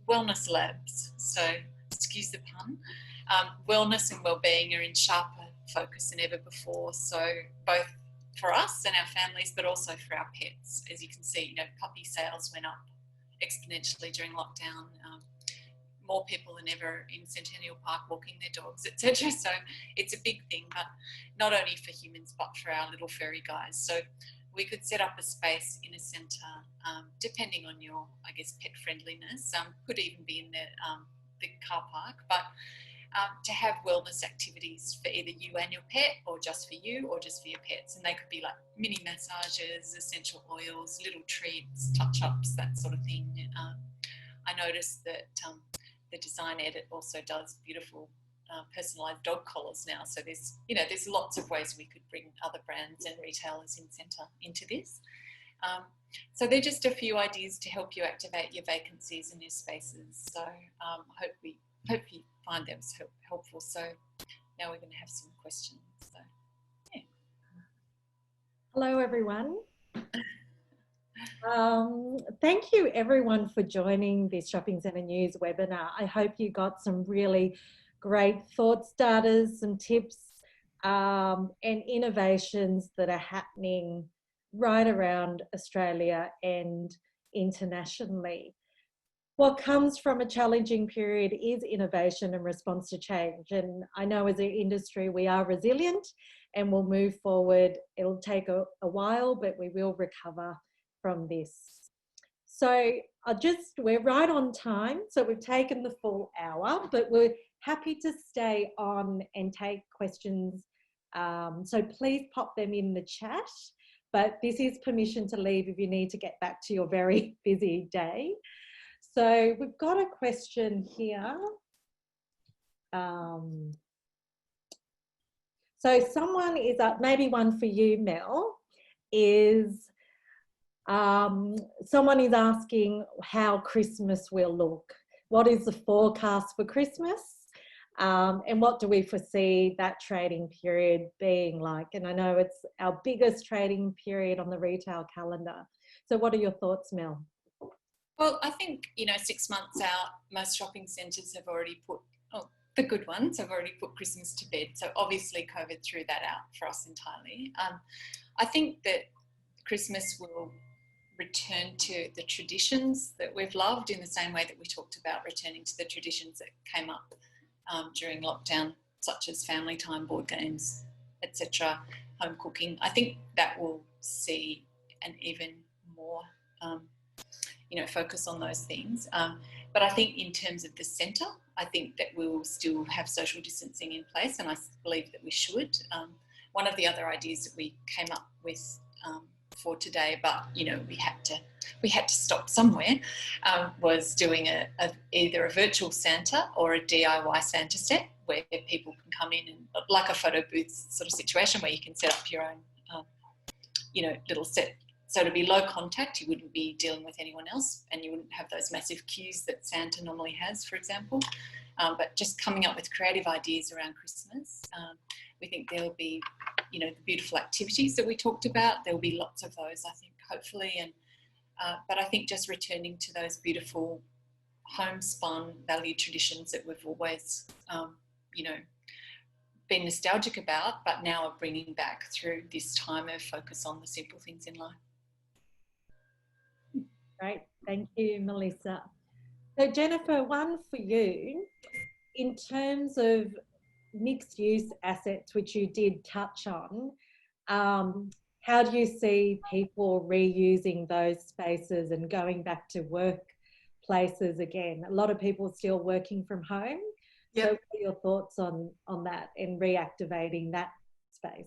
Speaker 3: wellness labs. So excuse the pun. Wellness and wellbeing are in sharper focus than ever before. So both for us and our families, but also for our pets. As you can see, puppy sales went up exponentially during lockdown. More people than ever in Centennial Park walking their dogs, etc. So it's a big thing, but not only for humans, but for our little furry guys. So we could set up a space in a centre, depending on your, I guess, pet friendliness. Could even be in the car park, but to have wellness activities for either you and your pet, or just for you, or just for your pets. And they could be like mini massages, essential oils, little treats, touch-ups, that sort of thing. I noticed that the Design Edit also does beautiful personalised dog collars now. So there's lots of ways we could bring other brands and retailers in centre into this. So they're just a few ideas to help you activate your vacancies and your spaces. So hope you find them helpful. So now we're going to have some questions. So yeah.
Speaker 1: Hello, everyone. Thank you everyone for joining this Shopping Centre News webinar. I hope you got some really great thought starters, some tips and innovations that are happening right around Australia and internationally. What comes from a challenging period is innovation and response to change. And I know as an industry, we are resilient and we'll move forward. It'll take a while, but we will recover from this. So we're right on time. So we've taken the full hour, but we're happy to stay on and take questions. So please pop them in the chat, but this is permission to leave if you need to get back to your very busy day. So we've got a question here. So someone is up, maybe one for you, Mel, is someone is asking how Christmas will look. What is the forecast for Christmas? And what do we foresee that trading period being like? And I know it's our biggest trading period on the retail calendar. So what are your thoughts, Mel?
Speaker 3: Well, I think, 6 months out, most shopping centres have already put, the good ones have already put Christmas to bed. So obviously COVID threw that out for us entirely. I think that Christmas will return to the traditions that we've loved, in the same way that we talked about returning to the traditions that came up during lockdown, such as family time, board games, etc., home cooking. I think that will see an even more focus on those things. But I think in terms of the centre, I think that we will still have social distancing in place, and I believe that we should. One of the other ideas that we came up with for today, but we had to stop somewhere, was doing either a virtual Santa or a DIY Santa set, where people can come in and, like a photo booth sort of situation, where you can set up your own little set. So it'll be low contact, you wouldn't be dealing with anyone else, and you wouldn't have those massive queues that Santa normally has, for example. But just coming up with creative ideas around Christmas. We think there'll be, the beautiful activities that we talked about. There'll be lots of those, I think, hopefully. And but I think just returning to those beautiful homespun value traditions that we've always, been nostalgic about, but now are bringing back through this time of focus on the simple things in life.
Speaker 1: Great, thank you, Melissa. So Jennifer, one for you. In terms of mixed use assets, which you did touch on, how do you see people reusing those spaces and going back to workplaces again? A lot of people still working from home. So what are your thoughts on that in reactivating that space?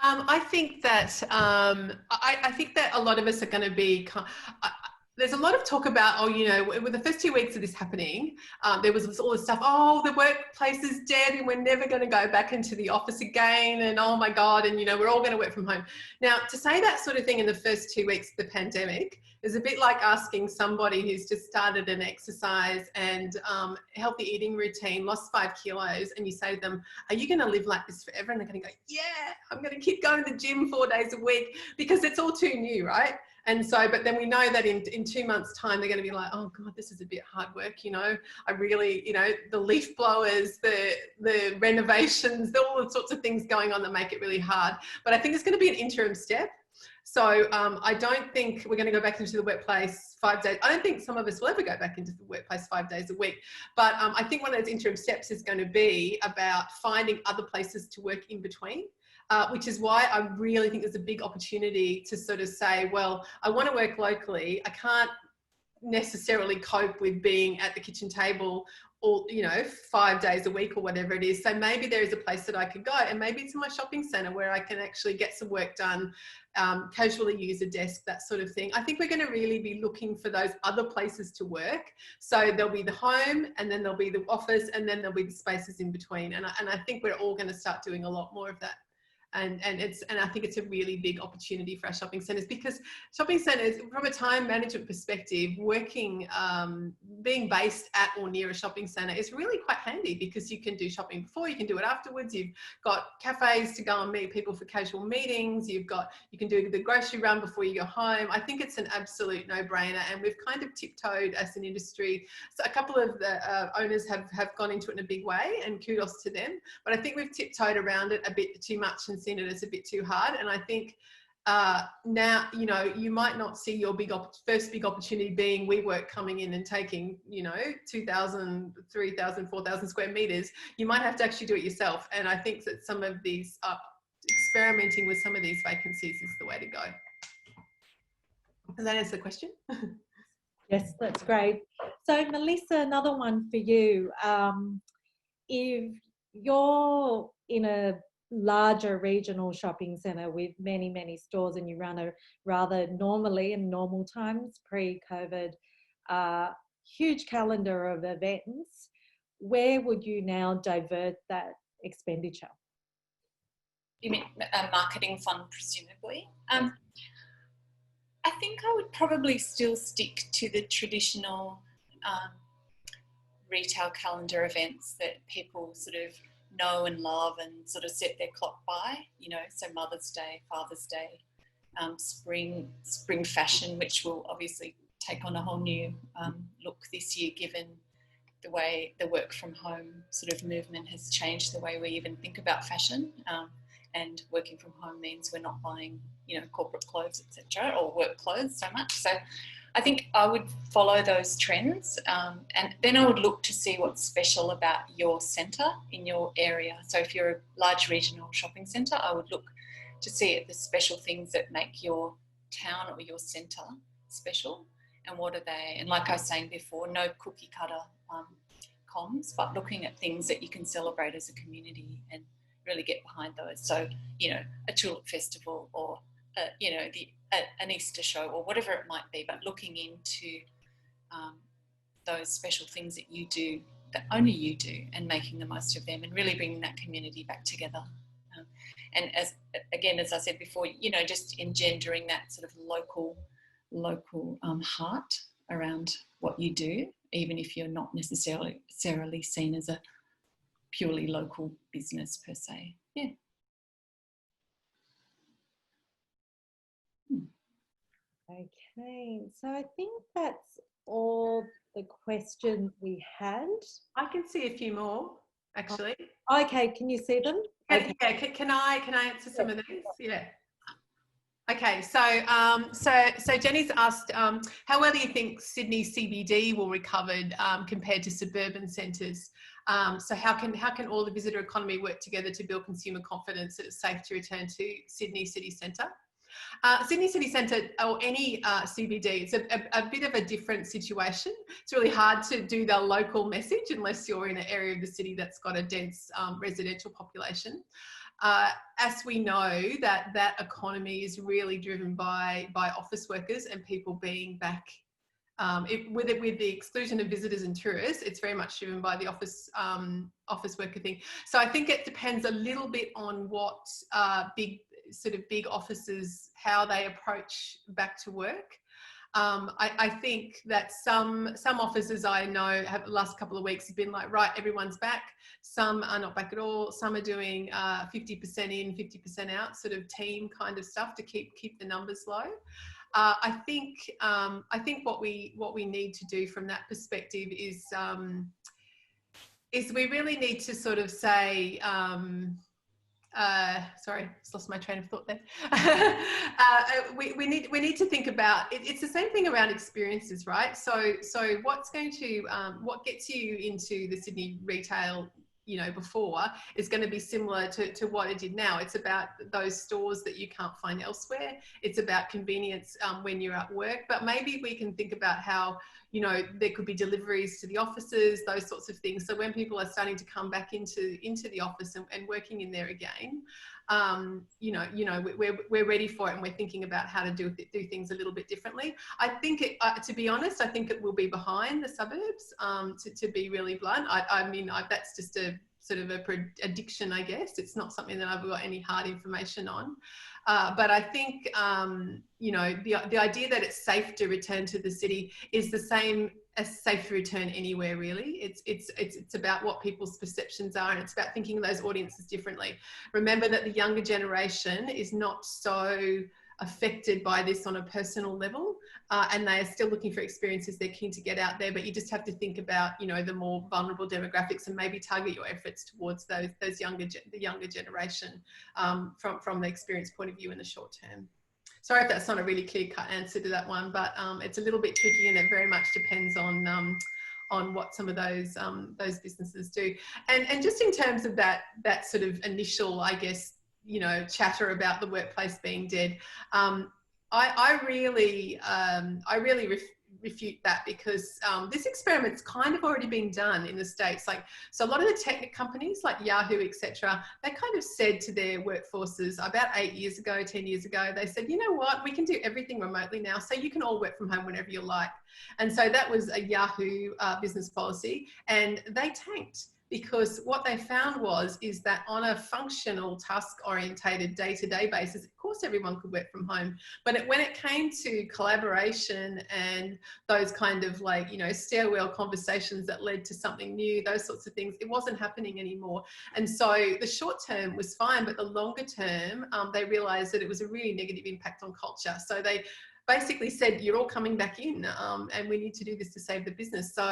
Speaker 2: I think that I think that a lot of us are going to be. There's a lot of talk about, oh, you know, with the first 2 weeks of this happening, there was all this stuff. Oh, the workplace is dead, and we're never going to go back into the office again. And oh my God, and you know, we're all going to work from home. Now, to say that sort of thing in the first 2 weeks of the pandemic is a bit like asking somebody who's just started an exercise and healthy eating routine, lost 5 kilos, and you say to them, "Are you going to live like this forever?" And they're going to go, "Yeah, I'm going to keep going to the gym 4 days a week," because it's all too new, right? And so, but then we know that in 2 months' time, they're going to be like, oh God, this is a bit hard work, you know. I really, you know, the leaf blowers, the renovations, all the sorts of things going on that make it really hard. But I think it's going to be an interim step. So I don't think we're going to go back into the workplace 5 days. I don't think some of us will ever go back into the workplace 5 days a week. But I think one of those interim steps is going to be about finding other places to work in between. Which is why I really think there's a big opportunity to sort of say, well, I want to work locally. I can't necessarily cope with being at the kitchen table all, you know, 5 days a week or whatever it is. So maybe there is a place that I could go, and maybe it's in my shopping centre where I can actually get some work done, casually use a desk, that sort of thing. I think we're going to really be looking for those other places to work. So there'll be the home, and then there'll be the office, and then there'll be the spaces in between. And I think we're all going to start doing a lot more of that. And I think it's a really big opportunity for our shopping centres, because shopping centres, from a time management perspective, working, being based at or near a shopping centre is really quite handy, because you can do shopping before, you can do it afterwards. You've got cafes to go and meet people for casual meetings. You can do the grocery run before you go home. I think it's an absolute no-brainer, and we've kind of tiptoed as an industry. So a couple of the owners have gone into it in a big way, and kudos to them. But I think we've tiptoed around it a bit too much and seen it as a bit too hard. And I think now, you know, you might not see your first big opportunity being WeWork coming in and taking, you know, 2,000, 3,000, 4,000 square meters. You might have to actually do it yourself. And I think that some of these experimenting with some of these vacancies is the way to go. Does that answer the question?
Speaker 1: Yes, that's great. So Melissa, another one for you. If you're in a larger regional shopping centre with many, many stores, and you run a rather normally in normal times, pre-COVID, huge calendar of events, where would you now divert that expenditure?
Speaker 3: You mean a marketing fund, presumably? I think I would probably still stick to the traditional retail calendar events that people sort of know and love and sort of set their clock by, you know, so Mother's Day, Father's Day, spring fashion, which will obviously take on a whole new look this year, given the way the work from home sort of movement has changed the way we even think about fashion. And working from home means we're not buying, you know, corporate clothes, etc., or work clothes so much. So I think I would follow those trends, and then I would look to see what's special about your centre in your area. So if you're a large regional shopping centre, I would look to see the special things that make your town or your centre special, and what are they. And like I was saying before, no cookie cutter comms, but looking at things that you can celebrate as a community and really get behind those. So, you know, a tulip festival, or you know, an Easter show, or whatever it might be, but looking into those special things that you do, that only you do, and making the most of them, and really bringing that community back together. And as I said before, you know, just engendering that sort of local heart around what you do, even if you're not necessarily seen as a purely local business per se. Yeah.
Speaker 1: Okay, so I think that's all the questions we had.
Speaker 2: I can see a few more, actually.
Speaker 1: Okay, can you see them?
Speaker 2: Okay. Yeah, can I answer some of these? Yeah. Okay, so Jenny's asked, how well do you think Sydney CBD will recover compared to suburban centres? So how can all the visitor economy work together to build consumer confidence that it's safe to return to Sydney city centre? Sydney City Centre or any CBD, it's a bit of a different situation. It's really hard to do the local message unless you're in an area of the city that's got a dense residential population. As we know, that economy is really driven by office workers and people being back. With the exclusion of visitors and tourists, it's very much driven by the office worker thing. So I think it depends a little bit on what big offices, how they approach back to work. I think that some offices I know have the last couple of weeks have been like, right, everyone's back. Some are not back at all. Some are doing 50% in, 50% out, sort of team kind of stuff to keep the numbers low. I think what we need to do from that perspective is we really need to sort of say, sorry, just lost my train of thought there. We need to think about it. It's the same thing around experiences, right? So what's going to what gets you into the Sydney retail, before, is going to be similar to what it did now. It's about those stores that you can't find elsewhere. It's about convenience when you're at work, but maybe we can think about how, there could be deliveries to the offices, those sorts of things. So when people are starting to come back into the office and working in there again, we're ready for it, and we're thinking about how to do things a little bit differently. I think to be honest, I think it will be behind the suburbs, to be really blunt. I mean, that's just a sort of a prediction, I guess. It's not something that I've got any hard information on. But I think, the idea that it's safe to return to the city is the same as safe to return anywhere, really. It's about what people's perceptions are, and it's about thinking of those audiences differently. Remember that the younger generation is not so affected by this on a personal level, and they are still looking for experiences. They're keen to get out there, but you just have to think about, the more vulnerable demographics and maybe target your efforts towards the younger generation from the experience point of view in the short term. Sorry if that's not a really clear-cut answer to that one, but it's a little bit tricky, and it very much depends on what some of those businesses do. And just in terms of that sort of initial, I guess, chatter about the workplace being dead, I really refute that, because this experiment's kind of already been done in the States. So a lot of the tech companies like Yahoo, etc., they kind of said to their workforces about 10 years ago, they said, you know what, we can do everything remotely now, so you can all work from home whenever you like. And so that was a Yahoo business policy, and they tanked. Because what they found is that on a functional, task-orientated, day-to-day basis, of course everyone could work from home. But when it came to collaboration and those kind of stairwell conversations that led to something new, those sorts of things, it wasn't happening anymore. And so the short term was fine, but the longer term, they realised that it was a really negative impact on culture. So they basically said, you're all coming back in, and we need to do this to save the business. So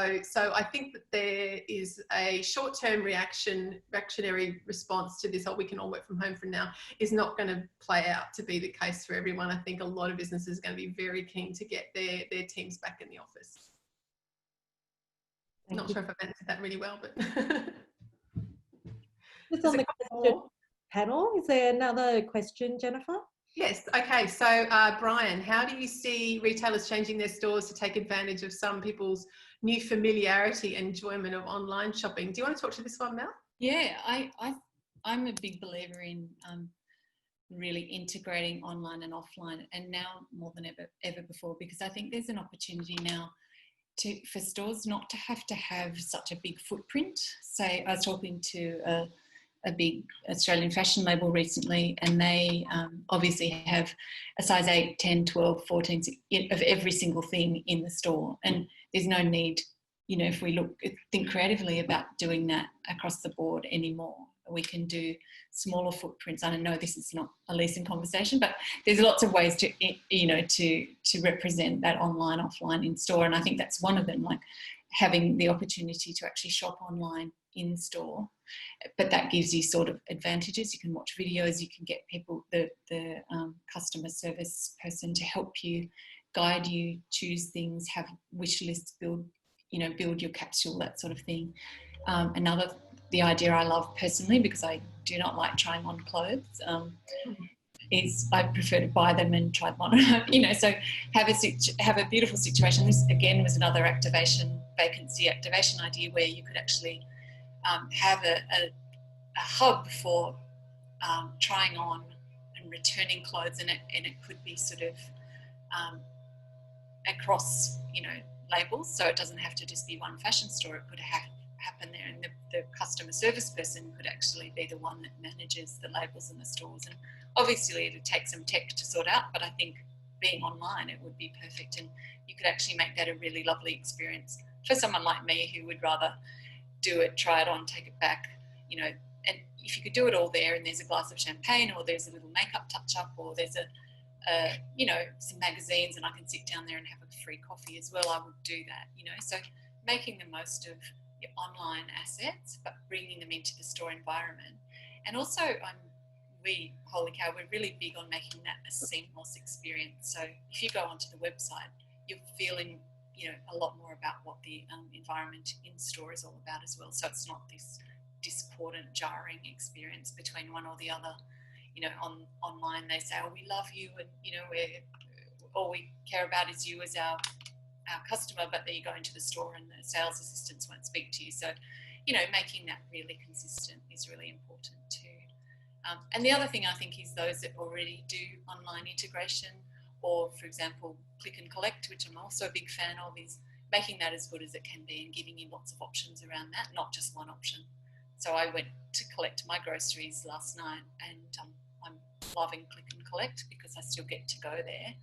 Speaker 2: I think that there is a short-term reactionary response to this, we can all work from home from now, is not going to play out to be the case for everyone. I think a lot of businesses are going to be very keen to get their teams back in the office. Not sure if I've answered that really well, but...
Speaker 1: Just on the question panel, is there another question, Jennifer?
Speaker 2: Yes. Okay. So, Brian, how do you see retailers changing their stores to take advantage of some people's new familiarity and enjoyment of online shopping? Do you want to talk to this one, Mel?
Speaker 3: Yeah, I'm a big believer in really integrating online and offline, and now more than ever before, because I think there's an opportunity now for stores not to have such a big footprint. Say, I was talking to a big Australian fashion label recently, and they obviously have a size 8, 10, 12, 14 of every single thing in the store. And there's no need, if we think creatively about doing that across the board anymore. We can do smaller footprints. I know this is not a leasing conversation, but there's lots of ways to represent that online, offline, in store. And I think that's one of them, like having the opportunity to actually shop online in store. But that gives you sort of advantages. You can watch videos, you can get people, the customer service person to help you, guide you, choose things, have wish lists, build your capsule, that sort of thing. The idea I love personally, because I do not like trying on clothes, is I prefer to buy them and try them on. You know, so have a beautiful situation. This again was another vacancy activation idea where you could actually have a hub for trying on and returning clothes, and it could be sort of across, you know, labels, so it doesn't have to just be one fashion store. It could happen there, and the customer service person could actually be the one that manages the labels in the stores. And obviously it would take some tech to sort out, but I think being online, it would be perfect, and you could actually make that a really lovely experience for someone like me who would rather do it, try it on, take it back, you know. And if you could do it all there, and there's a glass of champagne, or there's a little makeup touch up, or there's you know, some magazines, and I can sit down there and have a free coffee as well, I would do that, you know. So making the most of your online assets, but bringing them into the store environment. And also we, Holy Cow, we're really big on making that a seamless experience. So if you go onto the website, you're feeling, you know, a lot more about what the environment in store is all about as well. So it's not this discordant, jarring experience between one or the other. You know, online they say, oh, we love you, and, you know, all we care about is you as our customer, but then you go into the store and the sales assistants won't speak to you. So, you know, making that really consistent is really important too. And the other thing I think is those that already do online integration, or for example, click and collect, which I'm also a big fan of, is making that as good as it can be and giving you lots of options around that, not just one option. So I went to collect my groceries last night, and I'm loving click and collect because I still get to go there.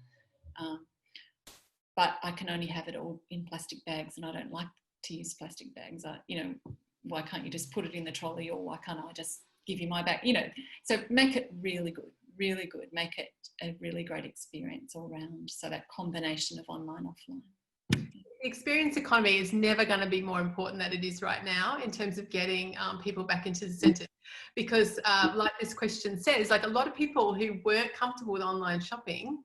Speaker 3: But I can only have it all in plastic bags, and I don't like to use plastic bags. You know, why can't you just put it in the trolley, or why can't I just give you my bag? You know, so make it really good, really good. Make it a really great experience all around. So that combination of online, offline.
Speaker 2: The experience economy is never going to be more important than it is right now in terms of getting people back into the centre, because like this question says, like a lot of people who weren't comfortable with online shopping,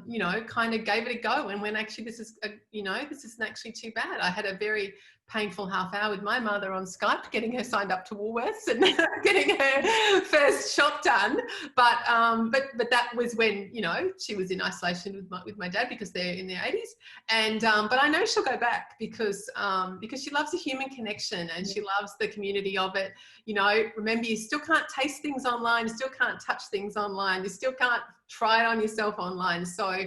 Speaker 2: you know, kind of gave it a go, and when actually this is, you know, this isn't actually too bad. I had a very painful half hour with my mother on Skype, getting her signed up to Woolworths and getting her first shop done. But that was when, you know, she was in isolation with my dad because they're in their 80s. And but I know she'll go back because she loves the human connection, and she loves the community of it. You know, remember, you still can't taste things online, you still can't touch things online, you still can't try it on yourself online. So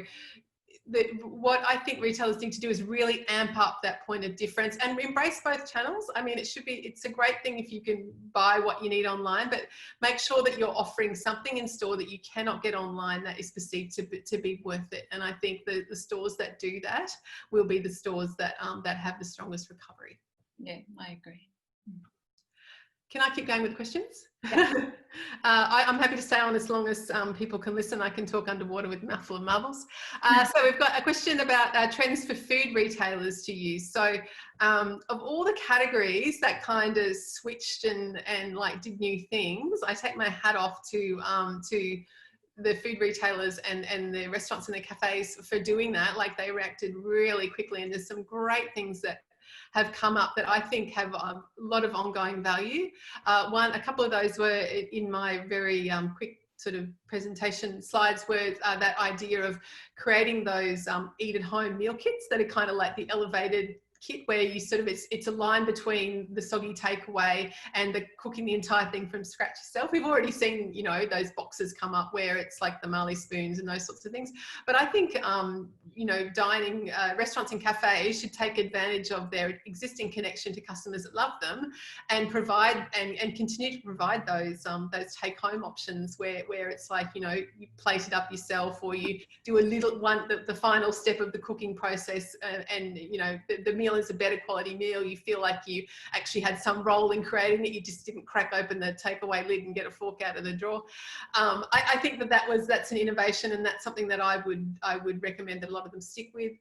Speaker 2: what I think retailers need to do is really amp up that point of difference and embrace both channels. I mean, it's a great thing if you can buy what you need online, but make sure that you're offering something in store that you cannot get online that is perceived to be worth it. And I think the stores that do that will be the stores that have the strongest recovery.
Speaker 3: Yeah, I agree.
Speaker 2: Can I keep going with questions?
Speaker 1: Yeah.
Speaker 2: I'm happy to stay on as long as people can listen. I can talk underwater with a mouthful of marbles. So we've got a question about trends for food retailers to use. So of all the categories that kind of switched and like did new things, I take my hat off to the food retailers and the restaurants and the cafes for doing that. Like, they reacted really quickly, and there's some great things that have come up that I think have a lot of ongoing value. A couple of those were in my very quick sort of presentation slides, were that idea of creating those eat at home meal kits that are kind of like the elevated kit, where you sort of, it's a line between the soggy takeaway and the cooking the entire thing from scratch yourself. We've already seen, you know, those boxes come up where it's like the Marley spoons and those sorts of things. But I think, you know, dining, restaurants and cafes should take advantage of their existing connection to customers that love them, and provide and continue to provide those take-home options where it's like, you know, you plate it up yourself, or you do a little one, the final step of the cooking process, and you know, the meal is a better quality meal. You feel like you actually had some role in creating it. You just didn't crack open the takeaway lid and get a fork out of the drawer. I think that's an innovation, and that's something that I would recommend that a lot of them stick with.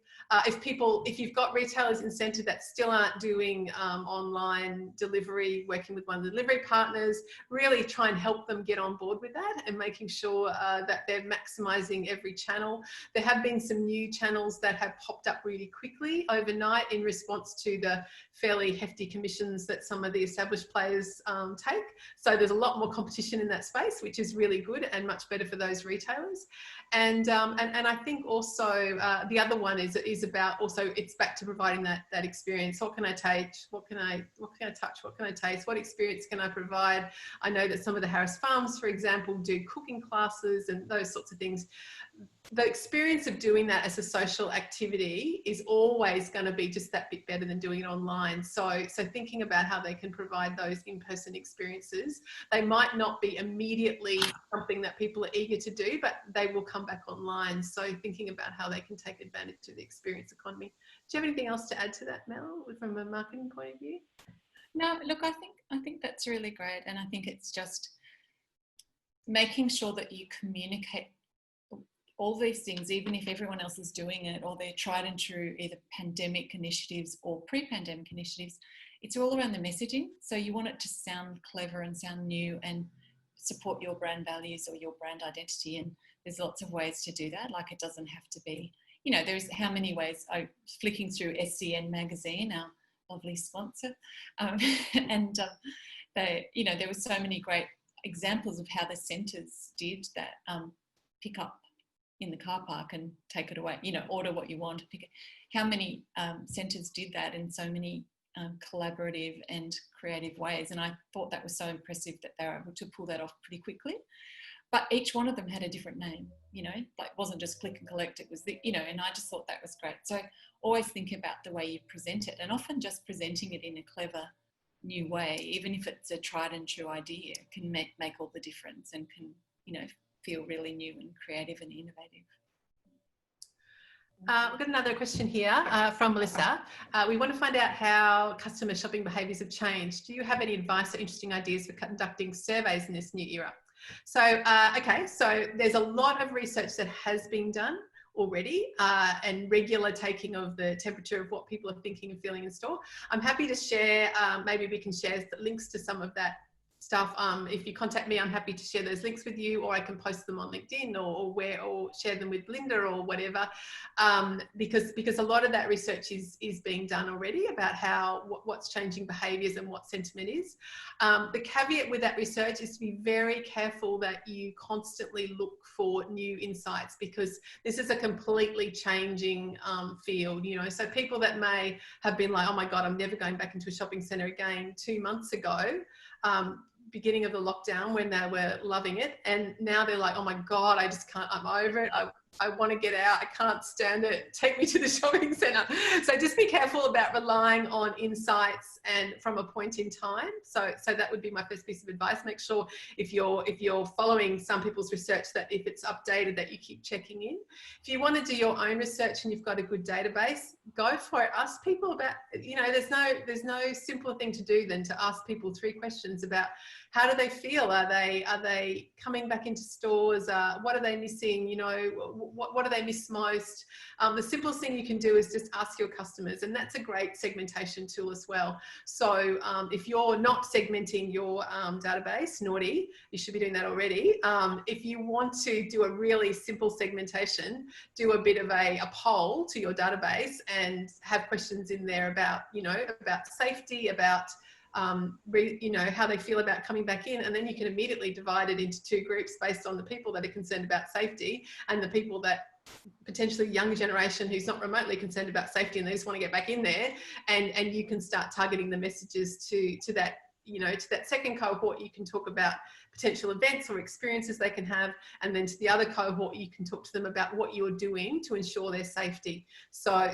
Speaker 2: If you've got retailers in centre that still aren't doing online delivery, working with one of the delivery partners, really try and help them get on board with that, and making sure that they're maximising every channel. There have been some new channels that have popped up really quickly overnight in response response to the fairly hefty commissions that some of the established players take. So there's a lot more competition in that space, which is really good and much better for those retailers. And I think also the other one is about also, it's back to providing that experience. What can I take? What can I touch? What can I taste? What experience can I provide? I know that some of the Harris Farms, for example, do cooking classes and those sorts of things. The experience of doing that as a social activity is always going to be just that bit better than doing it online. So thinking about how they can provide those in-person experiences, they might not be immediately something that people are eager to do, but they will come back online. So thinking about how they can take advantage of the experience economy. Do you have anything else to add to that, Mel, from a marketing point of view?
Speaker 3: No, look, I think that's really great, and I think it's just making sure that you communicate all these things, even if everyone else is doing it, or they're tried and true either pandemic initiatives or pre-pandemic initiatives. It's all around the messaging. So you want it to sound clever and sound new and support your brand values or your brand identity. And there's lots of ways to do that. Like, it doesn't have to be, you know, there's how many ways. I flicking through SCN magazine, our lovely sponsor, they, you know, there were so many great examples of how the centres did that. Pick up in the car park and take it away, you know, order what you want, pick it. How many centres did that in so many collaborative and creative ways? And I thought that was so impressive that they were able to pull that off pretty quickly. But each one of them had a different name, you know, like it wasn't just click and collect, it was the, you know, and I just thought that was great. So always think about the way you present it, and often just presenting it in a clever new way, even if it's a tried and true idea, can make all the difference and can, you know, feel really new and creative and innovative.
Speaker 2: We've got another question here from Melissa. We want to find out how customer shopping behaviours have changed. Do you have any advice or interesting ideas for conducting surveys in this new era? So, okay, so there's a lot of research that has been done already and regular taking of the temperature of what people are thinking and feeling in store. I'm happy to share, maybe we can share the links to some of that stuff. If you contact me, I'm happy to share those links with you, or I can post them on LinkedIn or share them with Belinda or whatever, because a lot of that research is being done already about what's changing behaviours and what sentiment is. The caveat with that research is to be very careful that you constantly look for new insights, because this is a completely changing field, you know. So people that may have been like, oh my God, I'm never going back into a shopping centre again 2 months ago, beginning of the lockdown, when they were loving it, and now they're like, oh my God, I just can't, I'm over it, I want to get out, I can't stand it, take me to the shopping centre. So just be careful about relying on insights and from a point in time. So that would be my first piece of advice. Make sure if you're following some people's research, that if it's updated, that you keep checking in. If you want to do your own research and you've got a good database, go for it. Ask people about, you know, there's no simpler thing to do than to ask people 3 questions about how do they feel? Are they coming back into stores? What are they missing? You know, what do they miss most? The simplest thing you can do is just ask your customers, and that's a great segmentation tool as well. So if you're not segmenting your database, naughty, you should be doing that already. If you want to do a really simple segmentation, do a bit of a poll to your database and have questions in there about, you know, about safety, about you know, how they feel about coming back in, and then you can immediately divide it into 2 groups based on the people that are concerned about safety and the people that potentially younger generation who's not remotely concerned about safety and they just want to get back in there, and you can start targeting the messages to that, you know, to that second cohort. You can talk about potential events or experiences they can have, and then to the other cohort you can talk to them about what you're doing to ensure their safety. So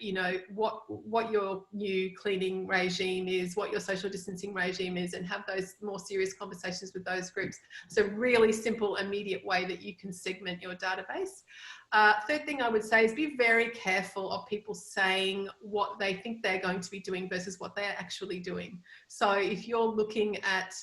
Speaker 2: you know, what your new cleaning regime is, what your social distancing regime is, and have those more serious conversations with those groups. So really simple, immediate way that you can segment your database. Third thing I would say is be very careful of people saying what they think they're going to be doing versus what they're actually doing. So if you're looking at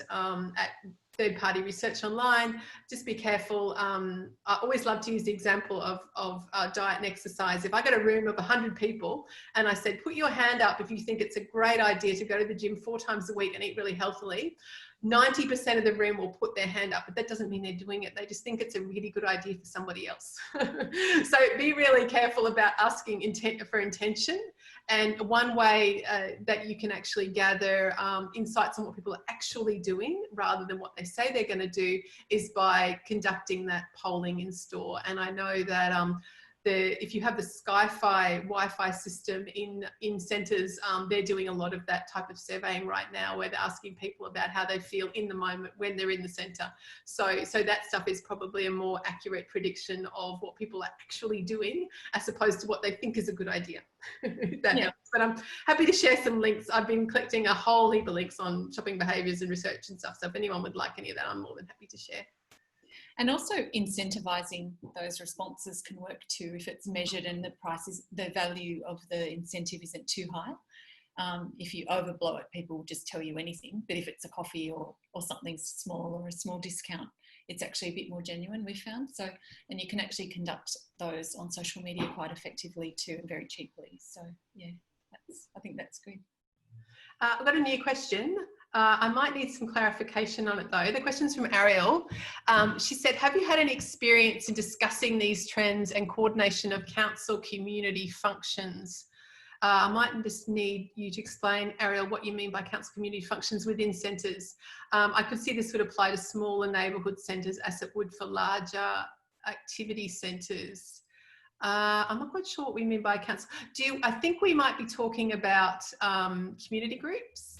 Speaker 2: third-party research online, just be careful. I always love to use the example of diet and exercise. If I got a room of 100 people and I said, put your hand up if you think it's a great idea to go to the gym 4 times a week and eat really healthily, 90% of the room will put their hand up, but that doesn't mean they're doing it. They just think it's a really good idea for somebody else. So be really careful about asking for intention. And one way that you can actually gather insights on what people are actually doing rather than what they say they're going to do is by conducting that polling in store. And I know that if you have the Wi-Fi system in centres, they're doing a lot of that type of surveying right now, where they're asking people about how they feel in the moment when they're in the centre. So that stuff is probably a more accurate prediction of what people are actually doing, as opposed to what they think is a good idea. That helps. But I'm happy to share some links. I've been collecting a whole heap of links on shopping behaviours and research and stuff. So if anyone would like any of that, I'm more than happy to share.
Speaker 3: And also incentivising those responses can work too if it's measured and the value of the incentive isn't too high. If you overblow it, people will just tell you anything. But if it's a coffee or something small or a small discount, it's actually a bit more genuine, we found. So, and you can actually conduct those on social media quite effectively too, and very cheaply. So yeah, I think that's good.
Speaker 2: I've got a new question. I might need some clarification on it though. The question's from Ariel. She said, have you had any experience in discussing these trends and coordination of council community functions? I might just need you to explain, Ariel, what you mean by council community functions within centres. I could see this would apply to smaller neighbourhood centres as it would for larger activity centres. I'm not quite sure what we mean by council. I think we might be talking about community groups.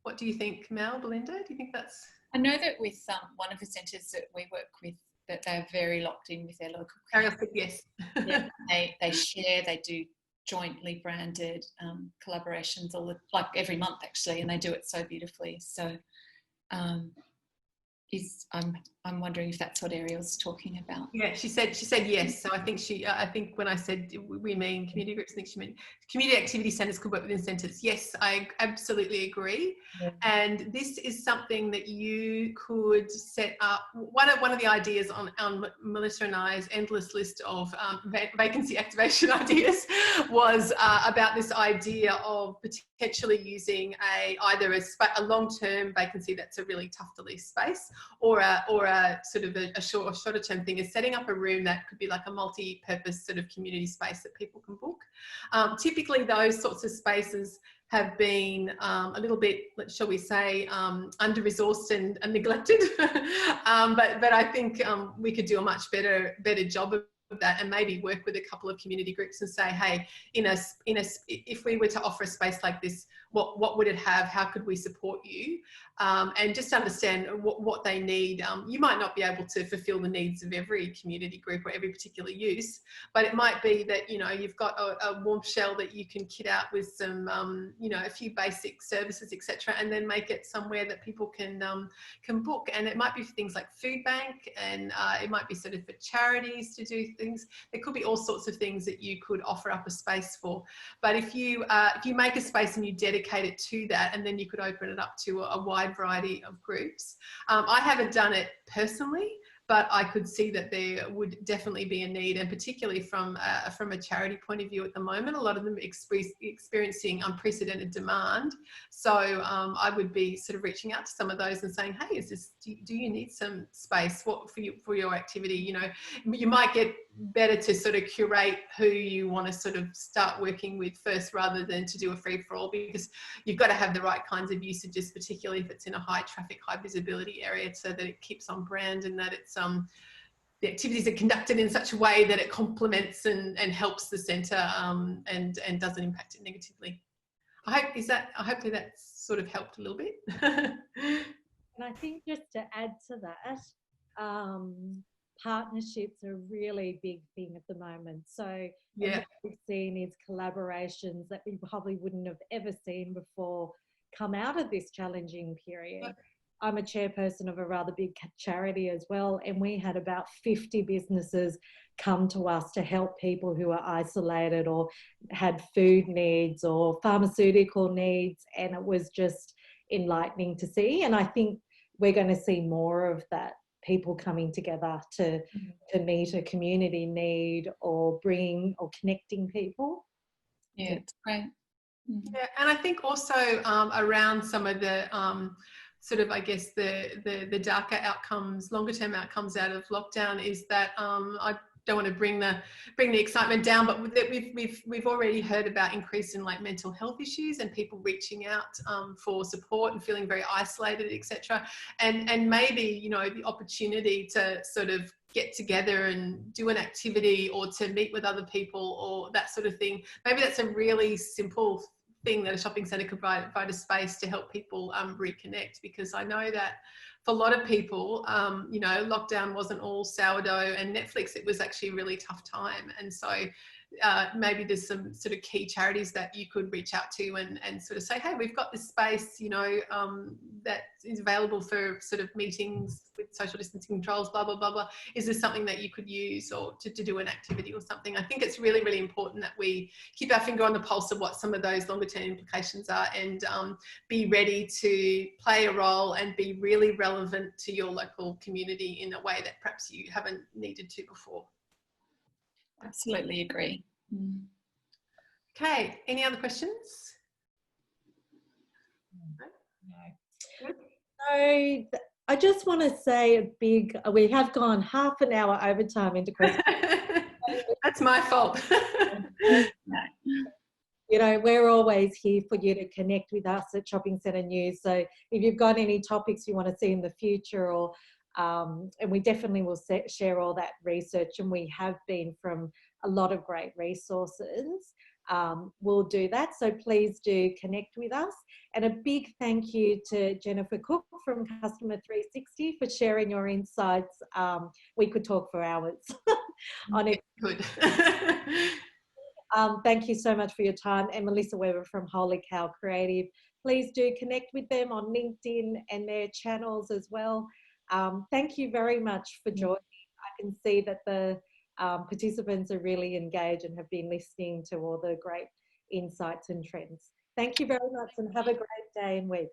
Speaker 2: What do you think, Mel, Belinda? Do you think that's...
Speaker 3: I know that with one of the centres that we work with, that they're very locked in with their local
Speaker 2: Ariel said yes.
Speaker 3: Yeah, they share, they do jointly branded collaborations like every month actually, and they do it so beautifully. So I'm wondering if that's what Ariel's talking about.
Speaker 2: Yeah, she said yes. So I think when I said we mean community groups, I think she meant community activity centres could work within centres. Yes, I absolutely agree. Yeah. And this is something that you could set up. One of the ideas on Melissa and I's endless list of vacancy activation ideas was about this idea of potentially using either a long-term vacancy that's a really tough to lease space, or a sort of a shorter term thing, is setting up a room that could be like a multi-purpose sort of community space that people can book. Typically those sorts of spaces have been a little bit, shall we say, under-resourced and neglected. But I think we could do a much better job of that, and maybe work with a couple of community groups and say, hey, if we were to offer a space like this, what would it have? How could we support you? And just understand what they need. You might not be able to fulfill the needs of every community group or every particular use, but it might be that, you've got a warm shell that you can kit out with some, a few basic services, etc., and then make it somewhere that people can book. And it might be for things like food bank, and it might be sort of for charities to do things. There could be all sorts of things that you could offer up a space for. But if you make a space and you dedicate it to that, and then you could open it up to a wide variety of groups. I haven't done it personally, but I could see that there would definitely be a need, and particularly from a charity point of view at the moment, a lot of them experiencing unprecedented demand. So I would be sort of reaching out to some of those and saying, hey, do you need some space for your activity? You might get better to sort of curate who you want to sort of start working with first, rather than to do a free-for-all, because you've got to have the right kinds of usages, particularly if it's in a high traffic, high visibility area, so that it keeps on brand, and that it's the activities are conducted in such a way that it complements and helps the centre, and doesn't impact it negatively. Hopefully that's sort of helped a little bit.
Speaker 1: And I think just to add to that, partnerships are a really big thing at the moment. So yeah, what we've seen is collaborations that we probably wouldn't have ever seen before come out of this challenging period. Yeah. I'm a chairperson of a rather big charity as well, and we had about 50 businesses come to us to help people who are isolated or had food needs or pharmaceutical needs, and it was just enlightening to see. And I think we're going to see more of that, people coming together to meet a community need, or connecting people.
Speaker 3: Yeah, it's great.
Speaker 2: Yeah, and I think also around some of the sort of, I guess, the darker outcomes, longer term outcomes out of lockdown is that I don't want to bring the excitement down, but we've already heard about increase in like mental health issues and people reaching out for support and feeling very isolated, etc. And maybe, you know, the opportunity to sort of get together and do an activity or to meet with other people or that sort of thing. Maybe that's a really simple thing that a shopping centre could provide a space to help people reconnect, because I know that for a lot of people, you know, lockdown wasn't all sourdough and Netflix. It was actually a really tough time. And so maybe there's some sort of key charities that you could reach out to and sort of say, hey, we've got this space, you know, that is available for sort of meetings with social distancing controls, blah, blah, blah, blah. Is this something that you could use or to do an activity or something? I think it's really, really important that we keep our finger on the pulse of what some of those longer term implications are and be ready to play a role and be really relevant to your local community in a way that perhaps you haven't needed to before.
Speaker 3: Absolutely agree.
Speaker 2: Okay, any other questions?
Speaker 1: No. So I just want to say we have gone half an hour overtime into questions.
Speaker 2: That's my fault.
Speaker 1: You know, we're always here for you to connect with us at Shopping Centre News. So if you've got any topics you want to see in the future, or and we definitely will share all that research, and we have been from a lot of great resources. We'll do that. So please do connect with us. And a big thank you to Jennifer Cook from Customer 360 for sharing your insights. We could talk for hours on it.
Speaker 2: Good.
Speaker 1: Thank you so much for your time. And Melissa Weber from Holy Cow Creative. Please do connect with them on LinkedIn and their channels as well. Thank you very much for joining. I can see that the participants are really engaged and have been listening to all the great insights and trends. Thank you very much and have a great day and week.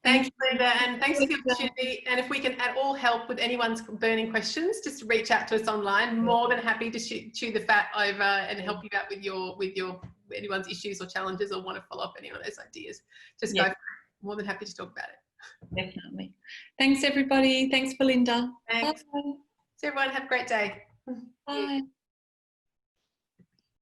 Speaker 2: Thanks, Belinda, and thanks for the opportunity. And if we can at all help with anyone's burning questions, just reach out to us online. More than happy to chew the fat over and help you out with your anyone's issues or challenges, or want to follow up any of those ideas. Just go for it. More than happy to talk about it.
Speaker 3: Definitely. Thanks, everybody. Thanks, Belinda.
Speaker 2: Thanks.
Speaker 3: Bye.
Speaker 2: So everyone, have a great day.
Speaker 3: Bye.